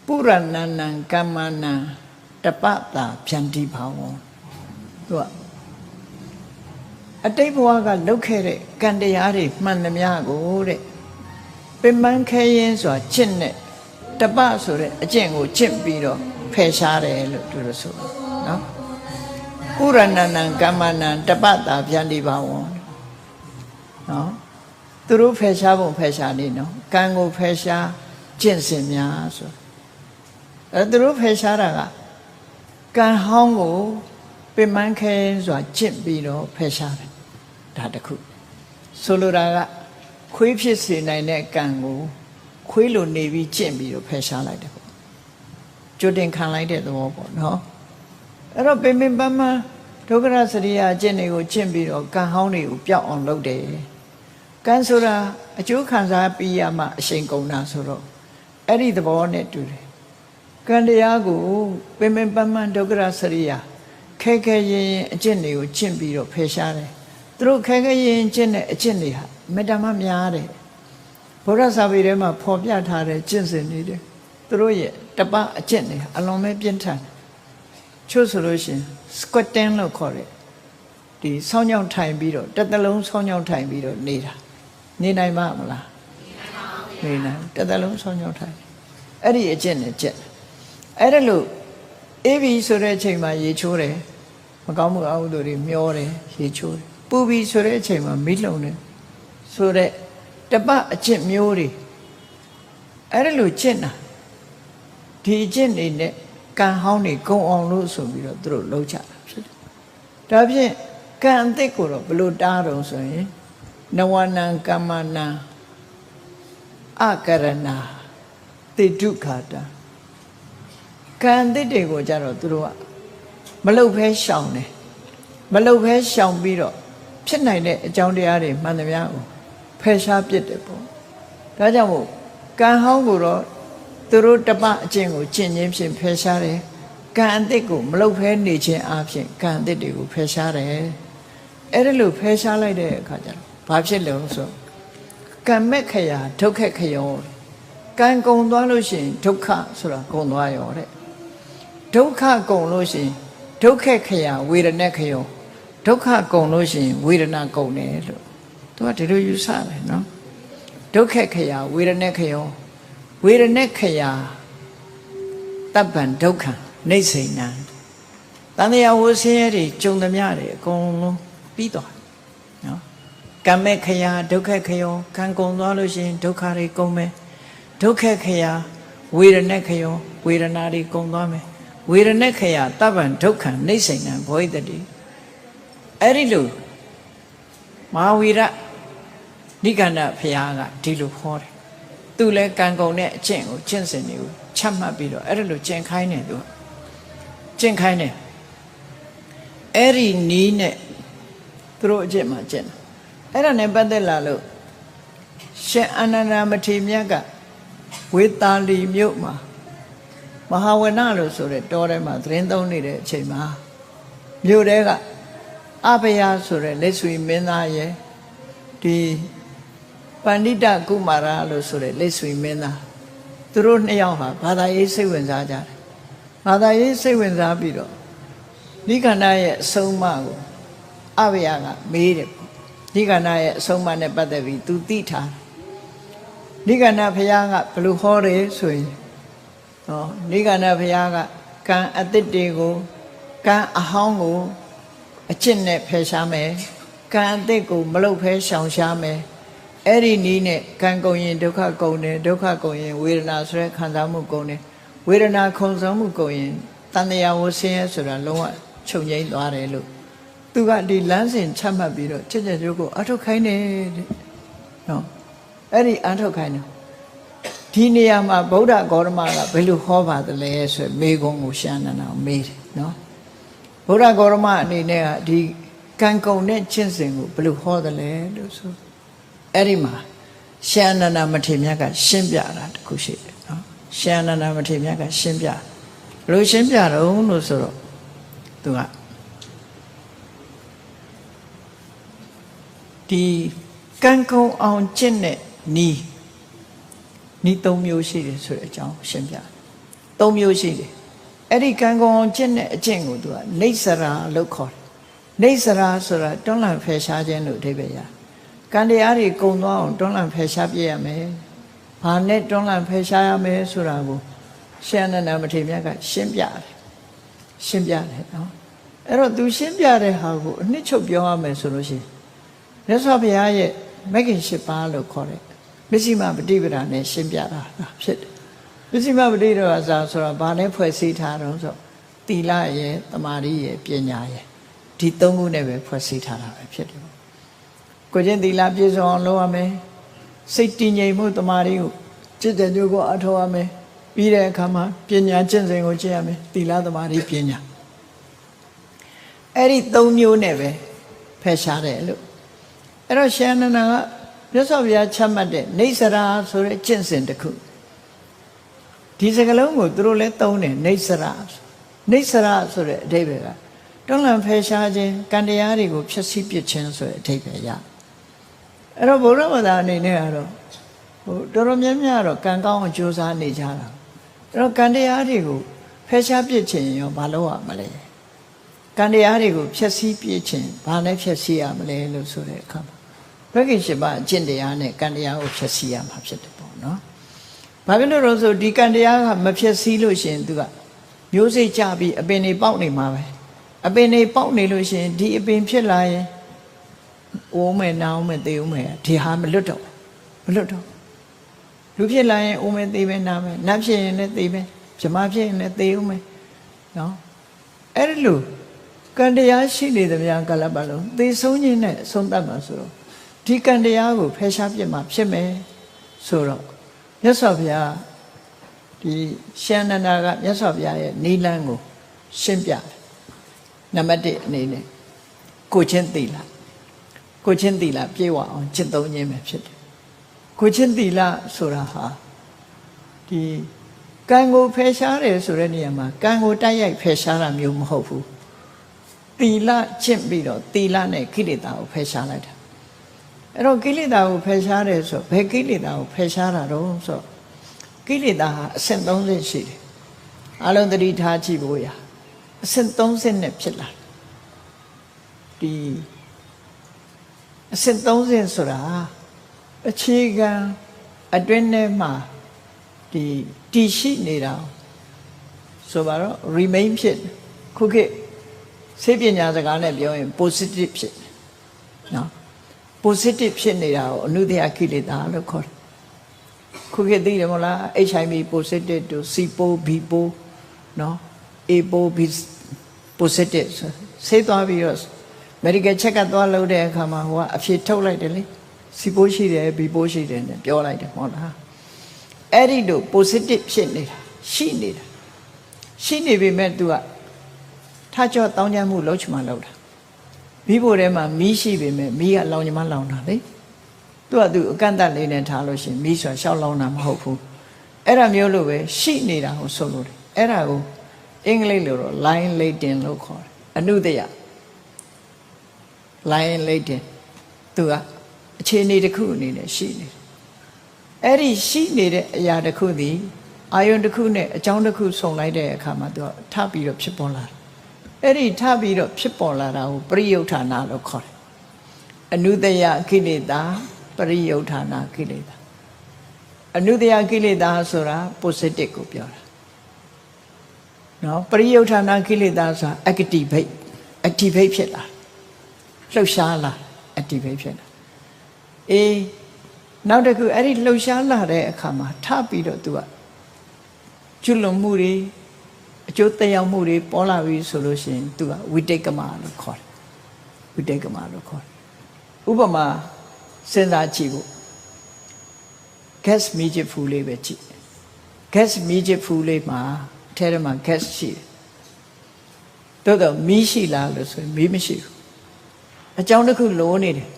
ပုရဏနံကမ္မနံတပတာဖြန္တိဘာဝံသူကအတိတ်ဘဝကလုပ်ခဲ့တဲ့ကံတရားတွေမှန်သမျှကိုတဲ့ပင်ပန်းခဲရင်ဆိုတာကျင့်တဲ့တပဆိုတဲ့အကျင့်ကိုကျင့်ပြီးတော့ဖယ်ရှားတယ်လို့သူတို့ဆိုတာနော်ပုရဏနံကမ္မနံတပတာဖြန္တိဘာဝံနော်သူတို့ဖယ်ရှားပုံဖယ်ရှားနေနော်ကံကိုဖယ်ရှားကျင့်စဉ်များဆိုသူတို့ဖယ်ရှားတာကကံဟောင်းကိုပင်ပန်းခဲစွာကျင့်ပြီးတော့ဖယ်ရှားတယ်ဒါတခုဆိုလိုတာက ခွေးဖြစ်စေနိုင်တဲ့ကံကိုခွေးလိုနေပြီးကျင့်ပြီးတော့ဖယ်ရှားလိုက်တယ်ပေါ့ကြိုတင်ခံလိုက်တဲ့သဘောပေါ့နော်အဲ့တော့ပင်ပင်ပန်းပန်းဒုက္ခရစရိယာအကျင့်တွေကိုကျင့်ပြီးတော့ကံဟောင်းတွေကိုပျောက်အောင်လုပ်တယ်ကံဆိုတာအကျိုးခံစားပြီးရမှအရှိန်ကုန်တာဆိုတော့အဲ့ဒီသဘောနဲ့တူတယ်ကံတရားကိုပင်ပင်ပန်းပန်းဒုက္ခရစရိယာခဲခဲရင်ရင်အကျင့်တွေကိုကျင့်ပြီးတော့ဖယ်ရှားတယ်သူတို့ခဲခဲရင်ကျင့်တဲ့အကျင့်တွေဟာမေတ္တာမှများတယ်ဘုရားစာပေထဲမှာဖော်ပြထားတဲ့ကျင့်စဉ်တွေသူတို့ရဲ့တပအကျင့်တွေအလွန်ပဲပြင်းထန်တယ်ချို့ဆိုလို့ရှိရင် squatting လို့ခေါ်တယ်ဒီဆောင်းကြောင်ထိုင်ပြီးတော့တစ်သလုံးဆောင်းကြောင်ထိုင်ပြီးတော့နေတာနေနိုင်မှာမလားနေနိုင်တစ်သလုံးဆောင်းကြောင်ထိုင်အဲ့ဒီအကျင့်နဲ့ကျင့်အဲ့ဒါလို့အေးပြီဆိုတဲ့အချိန်မှာရေချိုးတယ်မကောင်းမှုအဟုသူတွေမျောတယ်ရေချိုးတယ်ပူပြီဆိုတဲ့အချိန်မှာမီးလုံတယ်ဆိုတဲ့တပအကျင့်မျိုးတွေအဲ့ဒါလို့ကျင့်တာဒီအကျင့်တွေနဲ့ကံဟောင်းတွေဂုံအောင်လို့ဆိုပြီးတော့သူတို့လှုပ်ကြတာဖြစ်တယ်ဒါဖြင့်ကံအသစ်ကိုတော့ဘယ်လိုတားတော့ဆိုရင်နဝနံကမ္မနံအကရဏတိဒုက္ခတာကံအသစ်တွေကိုကြတော့သူတို့ကမလှုပ်ဖဲရှောင်တယ်မလှုပ်ဖဲရှောင်ပြီးတော့ဖြစ်နိုင်တဲ့အကြောင်းတရားတွေမှန်သမျှကိုဖယ်ရှားပစ်တယ်ပေါ့ဒါကြောင့်မို့ကံဟောင်းကိုတော့သူတို့တပအကျင့်ကိုကျင့်ခြင်းဖြင့်ဖယ်ရှားတယ်ကံအသစ်ကိုမလှုပ်ဖဲနေခြင်းအပြင်ကံအသစ်တွေကိုဖယ်ရှားတယ်အဲ့ဒါလို့ဖယ်ရှားလိုက်တဲ့အခါကျတော့ဘာဖြစ်လဲဆိုကံမဲ့ခရာဒုက္ခခယောကံကုံသွားလို့ရှိရင်ဒုက္ခဆိုတာကုံသွားရောတဲ့ဒုက္ခကုံလို့ရှိရင်ဒုက္ခခရာဝေဒနာခယောဒုက္ခကုံလို့ရှိရင်ဝေဒနာကုံတယ်လို့သူကဒီလိုယူဆတယ်နော်ဒုက္ခခရာဝေဒနာခယောဝေဒနာခရာတပ္ပံဒုက္ခနိစ္စိဏံတန်တရားဝဆင်းရဲတွေကြုံသမျှတွေအကုန်လုံးပြီးသွားနော်ကမ္မခရာဒုက္ခခယောကံကုံသွားလို့ရှိရင်ဒုက္ခတွေကုန်မယ်ဒုက္ခခရာဝေဒနာခယောဝေဒနာတွေကုန်သွားမယ်ဝေဒနာခရာတပ္ပံဒုက္ခနိစ္စိဏံဘောဟိတတိအဲ့ဒီလိုမဟာဝီရနိကန္ဒဘုရားကဒီလိုဟောတယ်သူလည်းကံကုန်တဲ့အကျင့်ကိုကျင့်စဉ်တွေကိုချမှတ်ပြီးတော့အဲ့ဒါလိုကျင့်ခိုင်းတယ်သူကျင့်ခိုင်းတယ်အဲ့ဒီနီးနဲ့သူတို့အကျင့်မှာကျင့်တယ်အဲ့ဒါနဲ့ပတ်သက်လာလို့ရှင်အာနန္ဒမထေရမြတ်ကဝေသာလီမြို့မှာမဟာဝနလို့ဆိုတဲ့တောထဲမှာသတင်းသုံးနေတဲ့အချိန်မှာမြို့တဲကအဘယဆိုတဲ့လက်ဆွေမင်းသားရဲ့ဒီပန္တိတကုမာရလို့ဆိုတဲ့လက်ဆွေမင်းသားသူတို့နှစ်ယောက်ဟာဘာသာရေးစိတ်ဝင်စားကြတယ်ဘာသာရေးစိတ်ဝင်စားပြီးတော့နိခန္ဓရဲ့အဆုံးအမကိုအဘယကမေးတယ်ပေါ့နိခန္ဓရဲ့အဆုံးအမနဲ့ပတ်သက်ပြီးသူသိထားနိခန္ဓဘုရားကဘယ်လိုဟောတယ်ဆိုရင်နိခန္ဓဘုရားကကံအသစ်တွေကိုကံအဟောင်းကိုအကျင့်နဲ့ဖယ်ရှားမယ်ကံအသစ်ကိုမလုပ်ဖဲရှောင်ရှားမယ်အဲ့ဒီနည်းနဲ့ကံကုန်ရင်ဒုက္ခကုန်တယ်ဒုက္ခကုန်ရင်ဝေဒနာဆိုတဲ့ခံစားမှုကုန်တယ်ဝေဒနာခုံဆုံးမှုကုန်ရင်တန်တရားဝဆင်းရဲဆိုတာလုံးဝချုပ်ငြိမ်းသွားတယ်လို့သူကဒီလမ်းစဉ်ချမှတ်ပြီးတော့ချက်ချက်ကျိုးကိုအထုတ်ခိုင်းတယ်တဲ့နော်အဲ့ဒီအထုတ်ခိုင်းတယ်ဒီနေရာမှာဗုဒ္ဓဂေါတမကဘယ်လိုဟောပါသလဲဆိုမေးခွန်းကိုရှင်းနေတာမေးတယ်နော်ဗုဒ္ဓဂေါတမအနေနဲ့ကဒီကံကုန်တဲ့ကျင့်စဉ်ကိုဘယ်လိုဟောသလဲလို့ဆိုအဲ့ဒီမှာရှင်အာနန္ဒမထေရမြတ်ကရှင်းပြတာတခုရှိတယ်နော်ရှင်အာနန္ဒမထေရမြတ်ကရှင်းပြဘယ်လိုရှင်းပြတော့လို့ဆိုတော့သူကဒီကံကုန်အောင်ကျင့်တဲ့နီး၃မျိုးရှိတယ်ဆိုတဲ့အကြောင်းရှင်းပြ၃မျိုးရှိတယ်အဲ့ဒီကံကုန်အောင်ကျင့်တဲ့အကျင့်ကိုသူကနိစ္စရာလို့ခေါ်တယ်နိစ္စရာဆိုတာတွန်းလှန်ဖယ်ရှားခြင်းလို့အဓိပ္ပာယ်ရကံတရားတွေကုံသွားအောင်တွန်းလှန်ဖယ်ရှားပြရမယ်ဘာနဲ့တွန်းလှန်ဖယ်ရှားရမယ်ဆိုတာကိုရှင်အာနန္ဒမထေရမြတ်ကရှင်းပြတယ်ရှင်းပြတယ်နော်အဲ့တော့သူရှင်းပြတဲ့ဟာကိုအနှစ်ချုပ်ပြောရမယ်ဆိုလို့ရှိရင်မြတ်စွာဘုရားရဲ့မဂ္ဂင်၈ပါးလို့ခေါ်တဲ့မဇ္ဈိမပဋိပဒါနဲ့ရှင်းပြတာဖြစ်တယ်မဇ္ဈိမပဋိပဒါဆိုတာဘာနဲ့ဖွဲ့စည်းထားတော့ဆိုသီလရဲ့သမာဓိရဲ့ပညာရဲ့ဒီ၃ခုနဲ့ပဲဖွဲ့စည်းထားတာပဲဖြစ်တယ်ကိုကျင့်သီလပြည့်စုံအောင်လုပ်ရမယ် စိတ်တည်ငြိမ်မှုတမာရီကိုจิตတဲ့ညကိုအထောက်ရမယ်ပြီးတဲ့အခါမှာပညာကျင့်စဉ်ကိုကျင့်ရမယ်သီလတမာရီပညာအဲ့ဒီ၃မျိုးနဲ့ပဲဖယ်ရှားတယ်လို့အဲ့တော့ရှင်အနန္ဒာကမြတ်စွာဘုရားချမှတ်တဲ့နေဆရာဆိုတဲ့ကျင့်စဉ်တစ်ခုဒီစကားလုံးကိုသူတို့လည်းသုံးတယ်နေဆရာဆိုတဲ့အဓိပ္ပာယ်ကတွန်းလှန်ဖယ်ရှားခြင်းကံတရားတွေကိုဖျက်ဆီးပစ်ခြင်းဆိုတဲ့အဓိပ္ပာယ်ရအဲ့တော့ဘုရားဘာသာအနေနဲ့ကတော့တော်တော်များများတော့ကံကောင်းအောင်ကြိုးစားနေကြတာအဲ့တော့ကံတရားတွေကိုဖယ်ရှားပစ်ခြင်းရောမလုပ်ရမလဲကံတရားတွေကိုဖျက်ဆီးပစ်ခြင်းဘာနဲ့ဖျက်ဆီးရမလဲလို့ဆိုတဲ့အခါမှာဘဂိရှိပါအကျင့်တရားနဲ့ကံတရားကိုဖျက်ဆီးရမှာဖြစ်တယ်ပေါ့နော်ဘာဖြစ်လို့လဲဆိုဒီကံတရားကမဖျက်ဆီးလို့ရှင်သူကမျိုးစိတ်ကြပြီးအပင်တွေပေါက်နေမှာပဲအပင်တွေပေါက်နေလို့ရှင်ဒီအပင်ဖြစ်လာရင်အိုးမယ်နားမယ်သေဦးမယ်ဒီဟာမလွတ်တော့လူဖြစ်လာရင်အိုးမယ်သေမယ်နားမယ်နတ်ဖြစ်ရင်လည်းသေမယ်ဗြဟ္မာဖြစ်ရင်လည်းသေဦးမယ်နော်အဲ့ဒီလိုကံတရားရှိနေသမျှကာလပတ်လုံးသေဆုံးခြင်းနဲ့ဆုံးတတ်မှာဆိုတော့ဒီကံတရားကိုဖယ်ရှားပြစ်မှာဖြစ်မယ်ဆိုတော့မြတ်စွာဘုရားဒီရှင်အနန္ဒာကမြတ်စွာဘုရားရဲ့နိလန်းကိုရှင်းပြတယ်နံပါတ်1အနေနဲ့ကိုချင်းသီလပြေဝအောင်ကျင့်သုံးခြင်းပဲဖြစ်တယ်ကိုချင်းသီလဆိုတာဟာဒီကံကိုဖယ်ရှားတယ်ဆိုတဲ့နေရာမှာကံကိုတိုက်ရိုက်ဖယ်ရှားတာမျိုးမဟုတ်ဘူးသီလကျင့်ပြီးတော့သီလနဲ့ကိလေသာကိုဖယ်ရှားလိုက်တာအဲ့တော့ကိလေသာကိုဖယ်ရှားတယ်ဆိုဘယ်ကိလေသာကိုဖယ်ရှားတာတော့ဆိုကိလေသာဟာအဆင့်30ရှိတယ်အလုံးသတိထားကြည့်ဖို့ရအဆင့်30နဲ့ဖြစ်လာဒီအဆင့်30ဆိုတာအခြေခံအတွင်းထဲမှာဒီတည်ရှိနေတာဆိုပါတော့ remain ဖြစ်ခုခေတ်စေပညာစကားနဲ့ပြောရင် positive ဖြစ်နော် positive ဖြစ်နေတာကိုအနုတ္တယကိလေသာလို့ခေါ်တယ်ခုခေတ်သိတယ်မဟုတ်လား HIV positive တို့ C ပိုး B ပိုးနော် A ပိုး B positive ဆေးသွားပြီးတော့ medical check up သွားလုပ်တဲ့အခါမှာဟိုကအဖြေထုတ်လိုက်တယ်လေ C ပိုးရှိတယ် B ပိုးရှိတယ်နဲ့ပြောလိုက်တယ်မဟုတ်လားအဲ့ဒီတို့ positive ဖြစ်နေတာရှိနေပေမဲ့ तू ကထားကြောတောင်းကြမှုလုပ်ချင်မှလုပ်တာမိဖို့ထဲမှာမီးရှိပေမဲ့မီးကလောင်ချင်မှလောင်တာလေသူကသူအကန့်အသတ်လေးနဲ့ထားလို့ရှိရင်မီးဆိုတာရှောက်လောင်တာမဟုတ်ဘူးအဲ့ဒါမျိုးလို့ပဲရှိနေတာကိုဆိုလို့တယ်အဲ့ဒါကိုအင်္ဂလိပ်လိုတော့ line latent လို့ခေါ်တယ်အနုတ္တယ line latent သူကအခြေအနေတစ်ခုအနေနဲ့ရှိနေတယ်အဲ့ဒီရှိနေတဲ့အရာတစ်ခုသည်အာယုန်တစ်ခုနဲ့အကြောင်းတစ်ခုဆုံလိုက်တဲ့အခါမှာသူကထပ်ပြီးတော့ဖြစ်ပေါ်လာတယ်အဲ့ဒီထပ်ပြီးတော့ဖြစ်ပေါ်လာတာကိုပရိယုဌာဏလို့ခေါ်တယ်အနုတ္တယကိလေသာပရိယုဌာဏကိလေသာအနုတ္တယကိလေသာဆိုတာ positive ကိုပြောတာနော်ပရိယုဌာဏကိလေသာဆိုတာ activate ဖြစ်လာလှုပ်ရှားလာ activate ဖြစ်လာနောက်တစ်ခုအဲ့ဒီလှုပ်ရှားလာတဲ့အခါမှာထပြီးတော့ तू ကကျွလွန်မှုတွေအကျိုးသက်ရောက်မှုတွေပေါ်လာပြီဆိုလို့ရှိရင် तू ကဝိတေကမလို့ခေါ်တယ်ဥပမာစဉ်းစားကြည့်ဖို့ gas မီးချစ်ဖူးလေးပဲကြည့် gas မီးချစ်ဖူးလေးမှာအထဲမှာ gas ရှိတယ်တော့မီးရှိလားလို့ဆိုရင်မီးမရှိဘူးအကြောင်းတစ်ခုလိုနေတယ်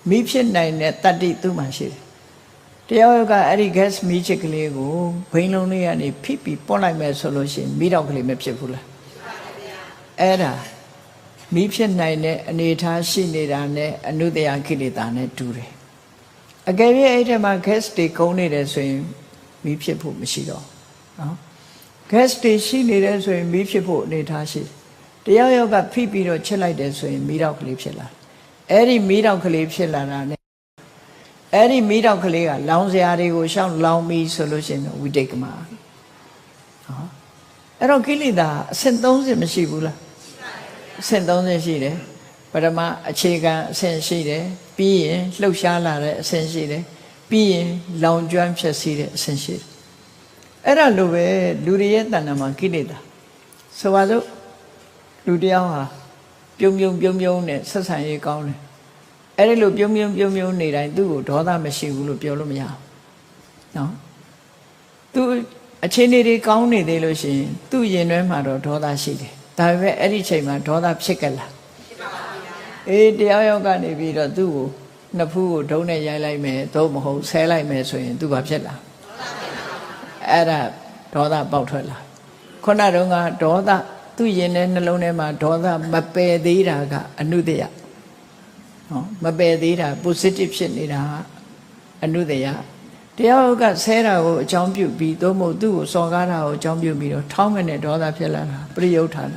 မီးဖြစ်နိုင်တဲ့တတ္တိသူ့မှာရှိတယ်တရားကအဲ့ဒီ gas မီးချစ်ကလေးကိုဘိန်းလုံးလေးကနေဖိပြီးပွတ်လိုက်မယ်ဆိုလို့ရှိရင်မီးတောက်ကလေးမဖြစ်ဘူးလားအဲ့ဒါမီးဖြစ်နိုင်တဲ့အနေအထားရှိနေတာနဲ့အနုတ္တယကိလေသာနဲ့တူတယ်အကယ်၍အဲ့ဒီမှာ gas တွေကုန်နေတယ်ဆိုရင်မီးဖြစ်ဖို့မရှိတော့နော် gas တွေရှိနေတယ်ဆိုရင်မီးဖြစ်ဖို့အနေအထားရှိတယ်တရားရောကဖိပြီးတော့ချက်လိုက်တယ်ဆိုရင်မီးတောက်ကလေးဖြစ်လာအဲ့ဒီမီးတောက်ကလေးဖြစ်လာတာနဲ့အဲ့ဒီမီးတောက်ကလေးကလောင်စရာတွေကိုရှောက်လောင်ပြီးဆိုလို့ရှိရင်ဝိတေကမနော်အဲ့တော့ကိလေသာအဆင့်30မရှိဘူးလားအဆင့်30ရှိတယ်ပထမအခြေခံအဆင့်ရှိတယ်ပြီးရင်လှုပ်ရှားလာတဲ့အဆင့်ရှိတယ်ပြီးရင်လောင်ကျွမ်းဖြစ်စီတဲ့အဆင့်ရှိတယ်အဲ့ဒါလိုပဲလူတွေရဲ့တဏ္ဍာမှာကိလေသာဆိုပါစို့လူတယောက်ဟာပြုံးနဲ့ဆက်ဆံရေးကောင်းတယ် အဲ့ဒီလိုပြုံးနေတိုင်းသူ့ကိုဒေါသမရှိဘူးလို့ပြောလို့မရဘူးနော်သူအခြေအနေတွေကောင်းနေသေးလို့ရှိရင်သူ့ရင်ထဲမှာတော့ဒေါသရှိတယ်ဒါပေမဲ့အဲ့ဒီချိန်မှာဒေါသဖြစ်ကြလားဖြစ်ပါဘူးဗျာအေးတရားရောက်ကနေပြီးတော့သူ့ကိုနှစ်ဖူးကိုဒုံးနဲ့ရိုက်လိုက်မယ်သို့မဟုတ်ဆဲလိုက်မယ်ဆိုရင်သူဘာဖြစ်လားအဲ့ဒါဒေါသပေါက်ထွက်လာခုနတုန်းကဒေါသသူ့ရင်ထဲနှလုံးထဲမှာဒေါသမပယ်သေးတာကအနုတ္တယနော်မပယ်သေးတာ positive ဖြစ်နေတာအနုတ္တယတရားကဆဲတာကိုအကြောင်းပြုပြီးသို့မဟုတ်သူ့ကိုစော်ကားတာကိုအကြောင်းပြုပြီးတော့ထောင်းမနဲ့ဒေါသဖြစ်လာတာပရိယုဌာဏ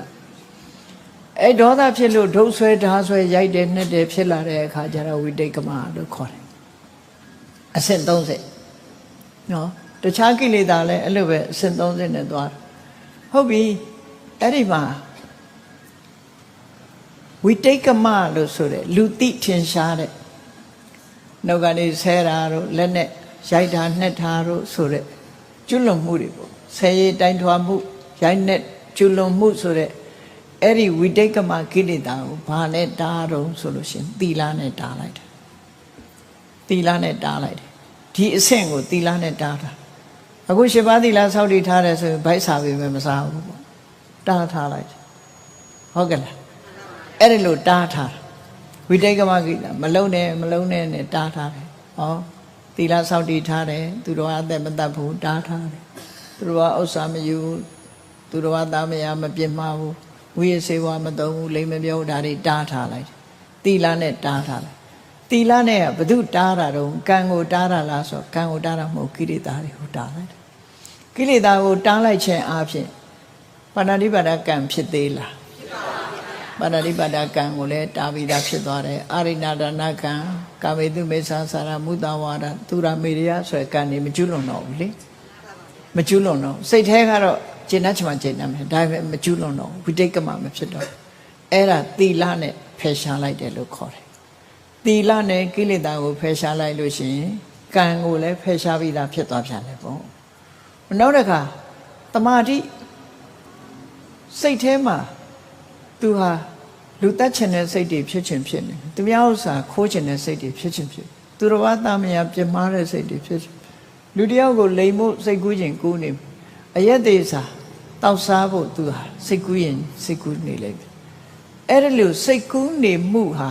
အဲဒေါသဖြစ်လို့ဒုတ်ဆွဲဓာဆွဲရိုက်တယ်နှက်တယ်ဖြစ်လာတဲ့အခါကျတော့ဝိတိတ်ကမလို့ခေါ်တယ်အဆင့်30နော်တခြားကိလေသာလည်းအဲ့လိုပဲအဆင့်30နဲ့သွားဟုတ်ပြီအဲ့ဒီမှာဝိတိတ်ကမလို့ဆိုတဲ့လူသိထင်ရှားတဲ့နှုတ်ကနေဆဲတာတို့လက်နဲ့ရိုက်တာနှက်တာတို့ဆိုတဲ့ကျွလွန်မှုတွေပေါ့ဆဲရည်တိုင်းထွာမှုရိုက်နဲ့ကျွလွန်မှုဆိုတဲ့အဲ့ဒီဝိတိတ်ကမကိလေသာကိုဘာနဲ့တားတော့ဆိုလို့ရှိရင်သီလနဲ့တားလိုက်တယ်သီလနဲ့တားလိုက်တယ်ဒီအဆင့်ကိုသီလနဲ့တားတာအခု7ပါးသီလစောင့်တည်ထားတယ်ဆိုရင်ဗိုက်စာပေပဲမစားဘူးပေါ့တားထားလိုက်ဟုတ်ကဲ့လားအဲ့ဒီလိုတားထားဝိတိတ်ကမကိလေသာမလုံးနဲ့နဲ့တားထားတယ်ဟောသီလစောင့်တည်ထားတယ်သူတော်အသက်မတတ်ဘူးတားထားတယ်သူတော်ဥစ္စာမယူသူတော်သားမယားမပြစ်မှားဘူးဝိရစေဝမသုံးဘူးလိမ့်မပြောဒါတွေတားထားလိုက်သီလနဲ့တားထားလိုက်သီလနဲ့ကဘု து တားတာတော့ကံကိုတားတာလားဆိုကံကိုတားတာမဟုတ်ကိလေသာတွေကိုတားလိုက်ကိလေသာကိုတားလိုက်ခြင်းအပြင်ပါဏာတိပါဒကံဖြစ်သေးလားပါဏာတိပါဒကံကိုလည်းတားပြီးသားဖြစ်သွားတယ်အာရိဏဒါနကံကာမေတုမေသစာရမုတဝါဒသူရမေရိယဆိုတဲ့ကံတွေမကျွလွန်တော့ဘူးလေမကျွလွန်တော့စိတ်แท้ကတော့ကျင့်တတ်ချင်မှကျင့်တတ်မယ်ဒါပေမဲ့မကျွလွန်တော့ဝိတိတ်ကမမဖြစ်တော့အဲ့ဒါသီလနဲ့ဖယ်ရှားလိုက်တယ်လို့ခေါ်တယ်သီလနဲ့ကိလေသာကိုဖယ်ရှားလိုက်လို့ရှိရင်ကံကိုလည်းဖယ်ရှားပြီးသားဖြစ်သွားပြန်တယ်ပေါ့နောက်တစ်ခါတမာတိစိတ်ထဲမှာသူဟာလူတက်ချင်တဲ့စိတ်တွေဖြစ်ခြင်းဖြစ်နေသူများဥစ္စာခိုးချင်တဲ့စိတ်တွေဖြစ်ခြင်းဖြစ်သူတော်ဘာသားမယားပြမားတဲ့စိတ်တွေဖြစ်လူတယောက်ကိုလိမ်ဖို့စိတ်ကူးခြင်းကူးနေအရက်သေးစာတောက်စားဖို့သူဟာစိတ်ကူးရင်စိတ်ကူးနေလိမ့်မယ်အဲ့ဒါလို့စိတ်ကူးနေမှုဟာ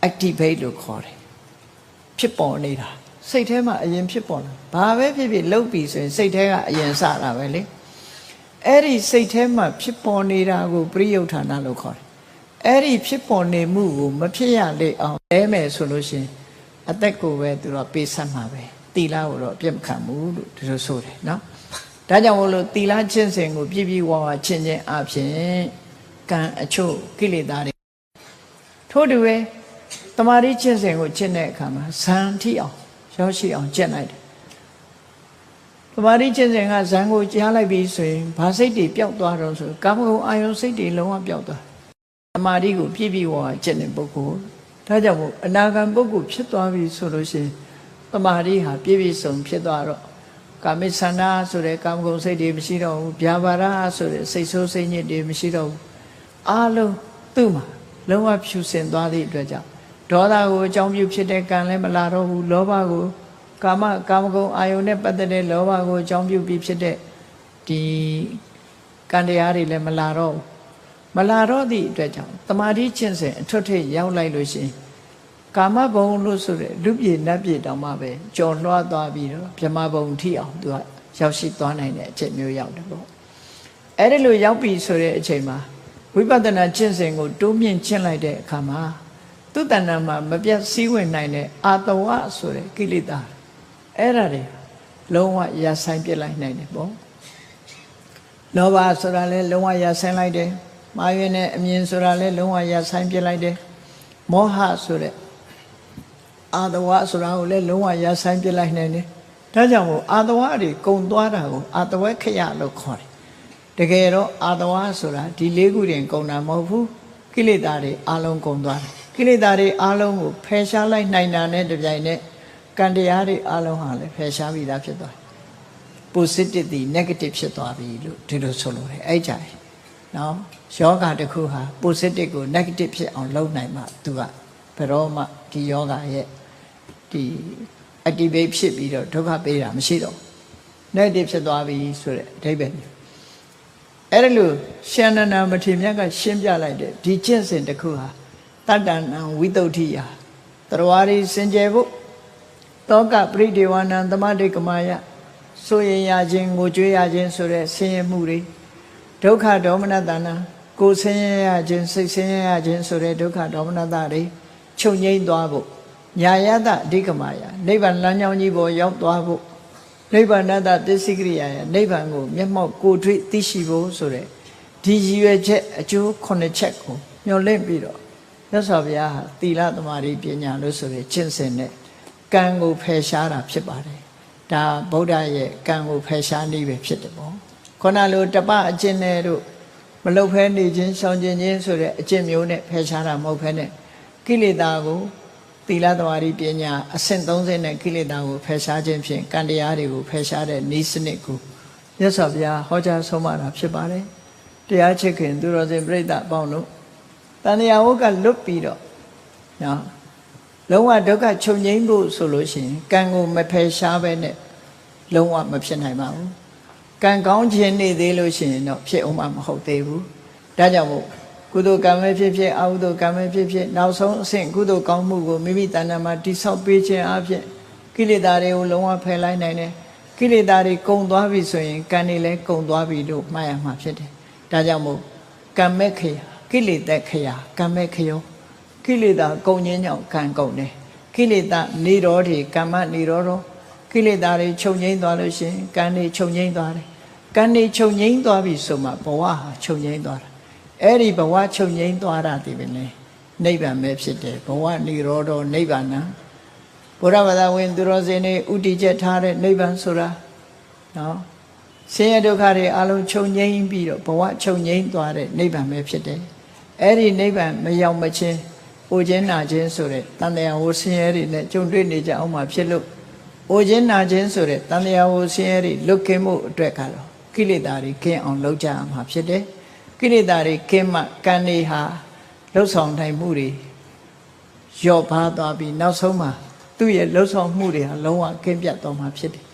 activate လို့ခေါ်တယ်ဖြစ်ပေါ်နေတာစိတ်ထဲမှာအရင်ဖြစ်ပေါ်လာဘာပဲဖြစ်ဖြစ်လှုပ်ပြီဆိုရင်စိတ်ထဲကအရင်စတာပဲလေအဲ့ဒီစိတ်ထဲမှာဖြစ်ပေါ်နေတာကိုပရိယုဌာဏလို့ခေါ်တယ်အဲ့ဒီဖြစ်ပေါ်နေမှုကိုမဖြစ်ရလေအောင်လဲမယ်ဆိုလို့ရှိရင်အသက်ကိုပဲသူတို့ပေးဆက်မှာပဲသီလကိုတော့အပြစ်မခံဘူးလို့ဒီလိုဆိုတယ်နော်ဒါကြောင့်မို့လို့သီလကျင့်စဉ်ကိုပြည့်ပြည့်ဝဝကျင့်ခြင်းအပြင်ကံအချို့ကိလေသာတွေထို့တူပဲတမာတိကျင့်စဉ်ကိုကျင့်တဲ့အခါမှာဇံထိအောင်ရောက်ရှိအောင်ကျင့်လိုက်တယ်တမာတိကျင့်စဉ်ကဇံကိုကြားလိုက်ပြီးဆိုရင်ဘာစိတ်တွေပျောက်သွားတော့ဆိုကာမဂုဏ်အာယုန်စိတ်တွေလုံးဝပျောက်သွားတမာတိကိုပြည့်ပြည့်ဝဝကျင့်တဲ့ပုဂ္ဂိုလ်ဒါကြောင့်မို့အနာဂံပုဂ္ဂိုလ်ဖြစ်သွားပြီဆိုလို့ရှိရင်တမာတိဟာပြည့်ပြည့်စုံဖြစ်သွားတော့ကာမိသန္တာဆိုတဲ့ကာမဂုဏ်စိတ်တွေမရှိတော့ဘူးဗျာပါဒဆိုတဲ့စိတ်ဆိုးစိတ်ညစ်တွေမရှိတော့ဘူးအားလုံးသူ့မှာလုံးဝဖြူစင်သွားသည့်အတွက်ကြောင့်ဒေါသကိုအကြောင်းပြုဖြစ်တဲ့ကံလည်းမလာတော့ဘူးလောဘကိုကာမဂုဏ်အာယုန်နဲ့ပတ်သက်တဲ့လောဘကိုအကြောင်းပြုပြီးဖြစ်တဲ့ဒီကံတရားတွေလည်းမလာတော့ဘူးမလာတော့သည့်အတွက်ကြောင့်တမာတိကျင့်စဉ်အထွတ်ထိပ်ရောက်လိုက်လို့ရှိရင်ကာမဘုံလို့ဆိုတဲ့လူပြေနတ်ပြေတောင်မှပဲကြော်လွှားသွားပြီးတော့ဗြဟ္မာဘုံထိအောင်သူကရောက်ရှိသွားနိုင်တဲ့အချိန်မျိုးရောက်တယ်ပေါ့အဲ့ဒီလိုရောက်ပြီဆိုတဲ့အချိန်မှာဝိပဿနာကျင့်စဉ်ကိုတိုးမြင့်ကျင့်လိုက်တဲ့အခါမှာသူတဏ္ဍာမှာမပြတ်စည်းဝင်နိုင်တဲ့အာတဝဆိုတဲ့ကိလေသာအဲ့ဒါတွေလုံးဝရဆိုင်ပြစ်လိုက်နိုင်တယ်ပေါ့လောဘဆိုတာလည်းလုံးဝရဆိုင်လိုက်တယ်မာယွင်းနဲ့အမြင်ဆိုတာလည်းလုံးဝရဆိုင်ပြစ်လိုက်တယ်မောဟဆိုတဲ့အာတဝဆိုတာကိုလည်းလုံးဝရဆိုင်ပြစ်လိုက်နိုင်တယ်ဒါကြောင့်မို့အာတဝတွေကုံသွားတာကိုအာတဝခရလို့ခေါ်တယ်တကယ်တော့အာတဝဆိုတာဒီလေးခုတင်ကုံတာမဟုတ်ဘူးကိလေသာတွေအလုံးကုံသွားတယ်ကိလေသာတွေအလုံးကိုဖယ်ရှားလိုက်နိုင်တာနဲ့တပြိုင်နက်ကံတရားတွေအလုံးဟာလည်းဖယ်ရှားပြီးသားဖြစ်သွားတယ် positive သည် negative ဖြစ်သွားပြီလို့ဒီလိုဆိုလို့ရတယ်အဲ့ကြတယ်နော်ယောဂတစ်ခုဟာ positive ကို negative ဖြစ်အောင်လုပ်နိုင်မှသူကဘယ်တော့မှ ဒီယောဂရဲ့ဒီ activate ဖြစ်ပြီးတော့ဒုက္ခပေးတာမရှိတော့ negative ဖြစ်သွားပြီဆိုတဲ့အဓိပ္ပာယ်အဲ့ဒါလို့ရှင်နန္ဒမထေရမြတ်ကရှင်းပြလိုက်တဲ့ဒီကျင့်စဉ်တစ်ခုဟာတတ္တနံဝိတုဒ္ဓိယတရဝါရီစင်ကြယ်ဖို့တောကပရိဒေဝနံသမတိကမာယဆိုရင်ရခြင်းငိုကြွေးရခြင်းဆိုတဲ့ဆင်းရဲမှုတွေဒုက္ခဒေါမနတနာကိုဆင်းရဲရခြင်းစိတ်ဆင်းရဲရခြင်းဆိုတဲ့ဒုက္ခဒေါမနတတွေချုပ်ငြိမ်းသွားဖို့ညာယတအဓိကမာယနိဗ္ဗာန်လမ်းကြောင်းကြီးပေါ်ရောက်သွားဖို့နိဗ္ဗာန်တသစ္စည်းကရိယာယနိဗ္ဗာန်ကိုမျက်မှောက်ကိုယ်တွေ့သိရှိဖို့ဆိုတဲ့ဒီရည်ရွယ်ချက်အကျိုး9ချက်ကိုမျှော်လင့်ပြီးတော့မြတ်စွာဘုရားဟာသီလသမာဓိပညာလို့ဆိုတဲ့ကျင့်စဉ်နဲ့ကံကိုဖယ်ရှားတာဖြစ်ပါတယ်ဒါဗုဒ္ဓရဲ့ကံကိုဖယ်ရှားနည်းပဲဖြစ်တယ်ပေါ့ခုနလိုတပအကျင့်နဲ့တို့မလုတ်ဖဲနေခြင်းရှောင်ကျင်ခြင်းဆိုတဲ့အကျင့်မျိုးနဲ့ဖယ်ရှားတာမဟုတ်ဖဲနဲ့ကိလေသာကိုသီလသမာဓိပညာအဆင့်30နဲ့ကိလေသာကိုဖယ်ရှားခြင်းဖြင့်ကံတရားတွေကိုဖယ်ရှားတဲ့နည်းစနစ်ကိုမြတ်စွာဘုရားဟောကြားဆုံးမတာဖြစ်ပါတယ်တရားချစ်ခင်သူတော်စင်ပြိဿအပေါင်းတို့တဏှာဝုတ်ကလွတ်ပြီးတော့နော်လုံးဝဒုက္ခချုပ်ငြိမ်းဖို့ဆိုလို့ရှိရင်ကံကိုမဖယ်ရှားပဲနဲ့လုံးဝမဖြစ်နိုင်ပါဘူးကံကောင်းခြင်းနေသေးလို့ရှိရင်တော့ဖြစ်အောင်မဟုတ်သေးဘူးဒါကြောင့်မို့ကုသိုလ်ကံပဲဖြစ်ဖြစ်အကုသိုလ်ကံပဲဖြစ်ဖြစ်နောက်ဆုံးအဆင့်ကုသိုလ်ကောင်းမှုကိုမိမိတဏ္ဍာမှာတိဆောက်ပေးခြင်းအပြင်ကိလေသာတွေကိုလုံးဝဖယ်လိုက်နိုင်တယ်ကိလေသာတွေကုန်သွားပြီဆိုရင်ကံတွေလည်းကုန်သွားပြီလို့မှတ်ရမှာဖြစ်တယ်ဒါကြောင့်မို့ကံမဲ့ခရာကိလေသာခရာကံမဲ့ခယောကိလေသာကုန်ခြင်းကြောင့်ကံကုန်တယ်ကိလေသာနေရောတွေကမ္မနေရောတော့ကိလေသာတွေချုပ်ငိမ့်သွားလို့ရှိရင်ကံတွေချုပ်ငိမ့်သွားတယ်ကံတွေချုပ်ငိမ့်သွားပြီဆိုမှဘဝဟာချုပ်ငိမ့်သွားတာအဲ့ဒီဘဝချုပ်ငိမ့်သွားတာဒီပဲလေနိဗ္ဗာန်ပဲဖြစ်တယ်ဘဝនិရောဓနိဗ္ဗာန်ဘုရားဘာသာဝင်သူတော်စင်တွေဥတည်ချက်ထားတဲ့နိဗ္ဗာန်ဆိုတာနော်ဆင်းရဲဒုက္ခတွေအလုံးချုပ်ငိမ့်ပြီးတော့ဘဝချုပ်ငိမ့်သွားတဲ့နိဗ္ဗာန်ပဲဖြစ်တယ်အဲ့ဒီနိဗ္ဗာန်မရောက်မချင်းအိုခြင်းနာခြင်းဆိုတဲ့တန်တရားဝဆင်းရဲတွေနဲ့ကြုံတွေ့နေကြအောင်မှဖြစ်လို့အိုခြင်းနာခြင်းဆိုတဲ့တန်တရားဝဆင်းရဲတွေလွတ်ကင်းမှုအတွက်ကတော့ကိလေသာတွေကင်းအောင်လုပ်ကြရမှာဖြစ်တယ်ကိလေသာတွေကင်းမှကံတွေဟာလှုပ်ဆောင်နိုင်မှုတွေလျော့ပါသွားပြီးနောက်ဆုံးမှာသူ့ရဲ့လှုပ်ဆောင်မှုတွေဟာလုံးဝကင်းပြတ်သွားမှာဖြစ်တယ်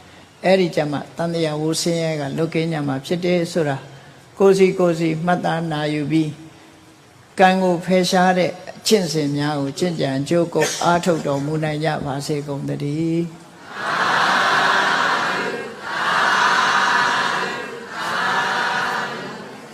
အဲ့ဒီကြမှာတန်တရားဝဆင်းရဲကလွတ်ကင်းကြမှာဖြစ်တယ်ဆိုတာကိုစီမှတ်သားနာယူပြီးကံကိုဖယ်ရှားတဲ့ကျင့်စဉ်များကိုကျင့်ကြံကြိုးကုပ်အားထုတ်တော်မူနိုင်ကြပါစေကုန်သတည်း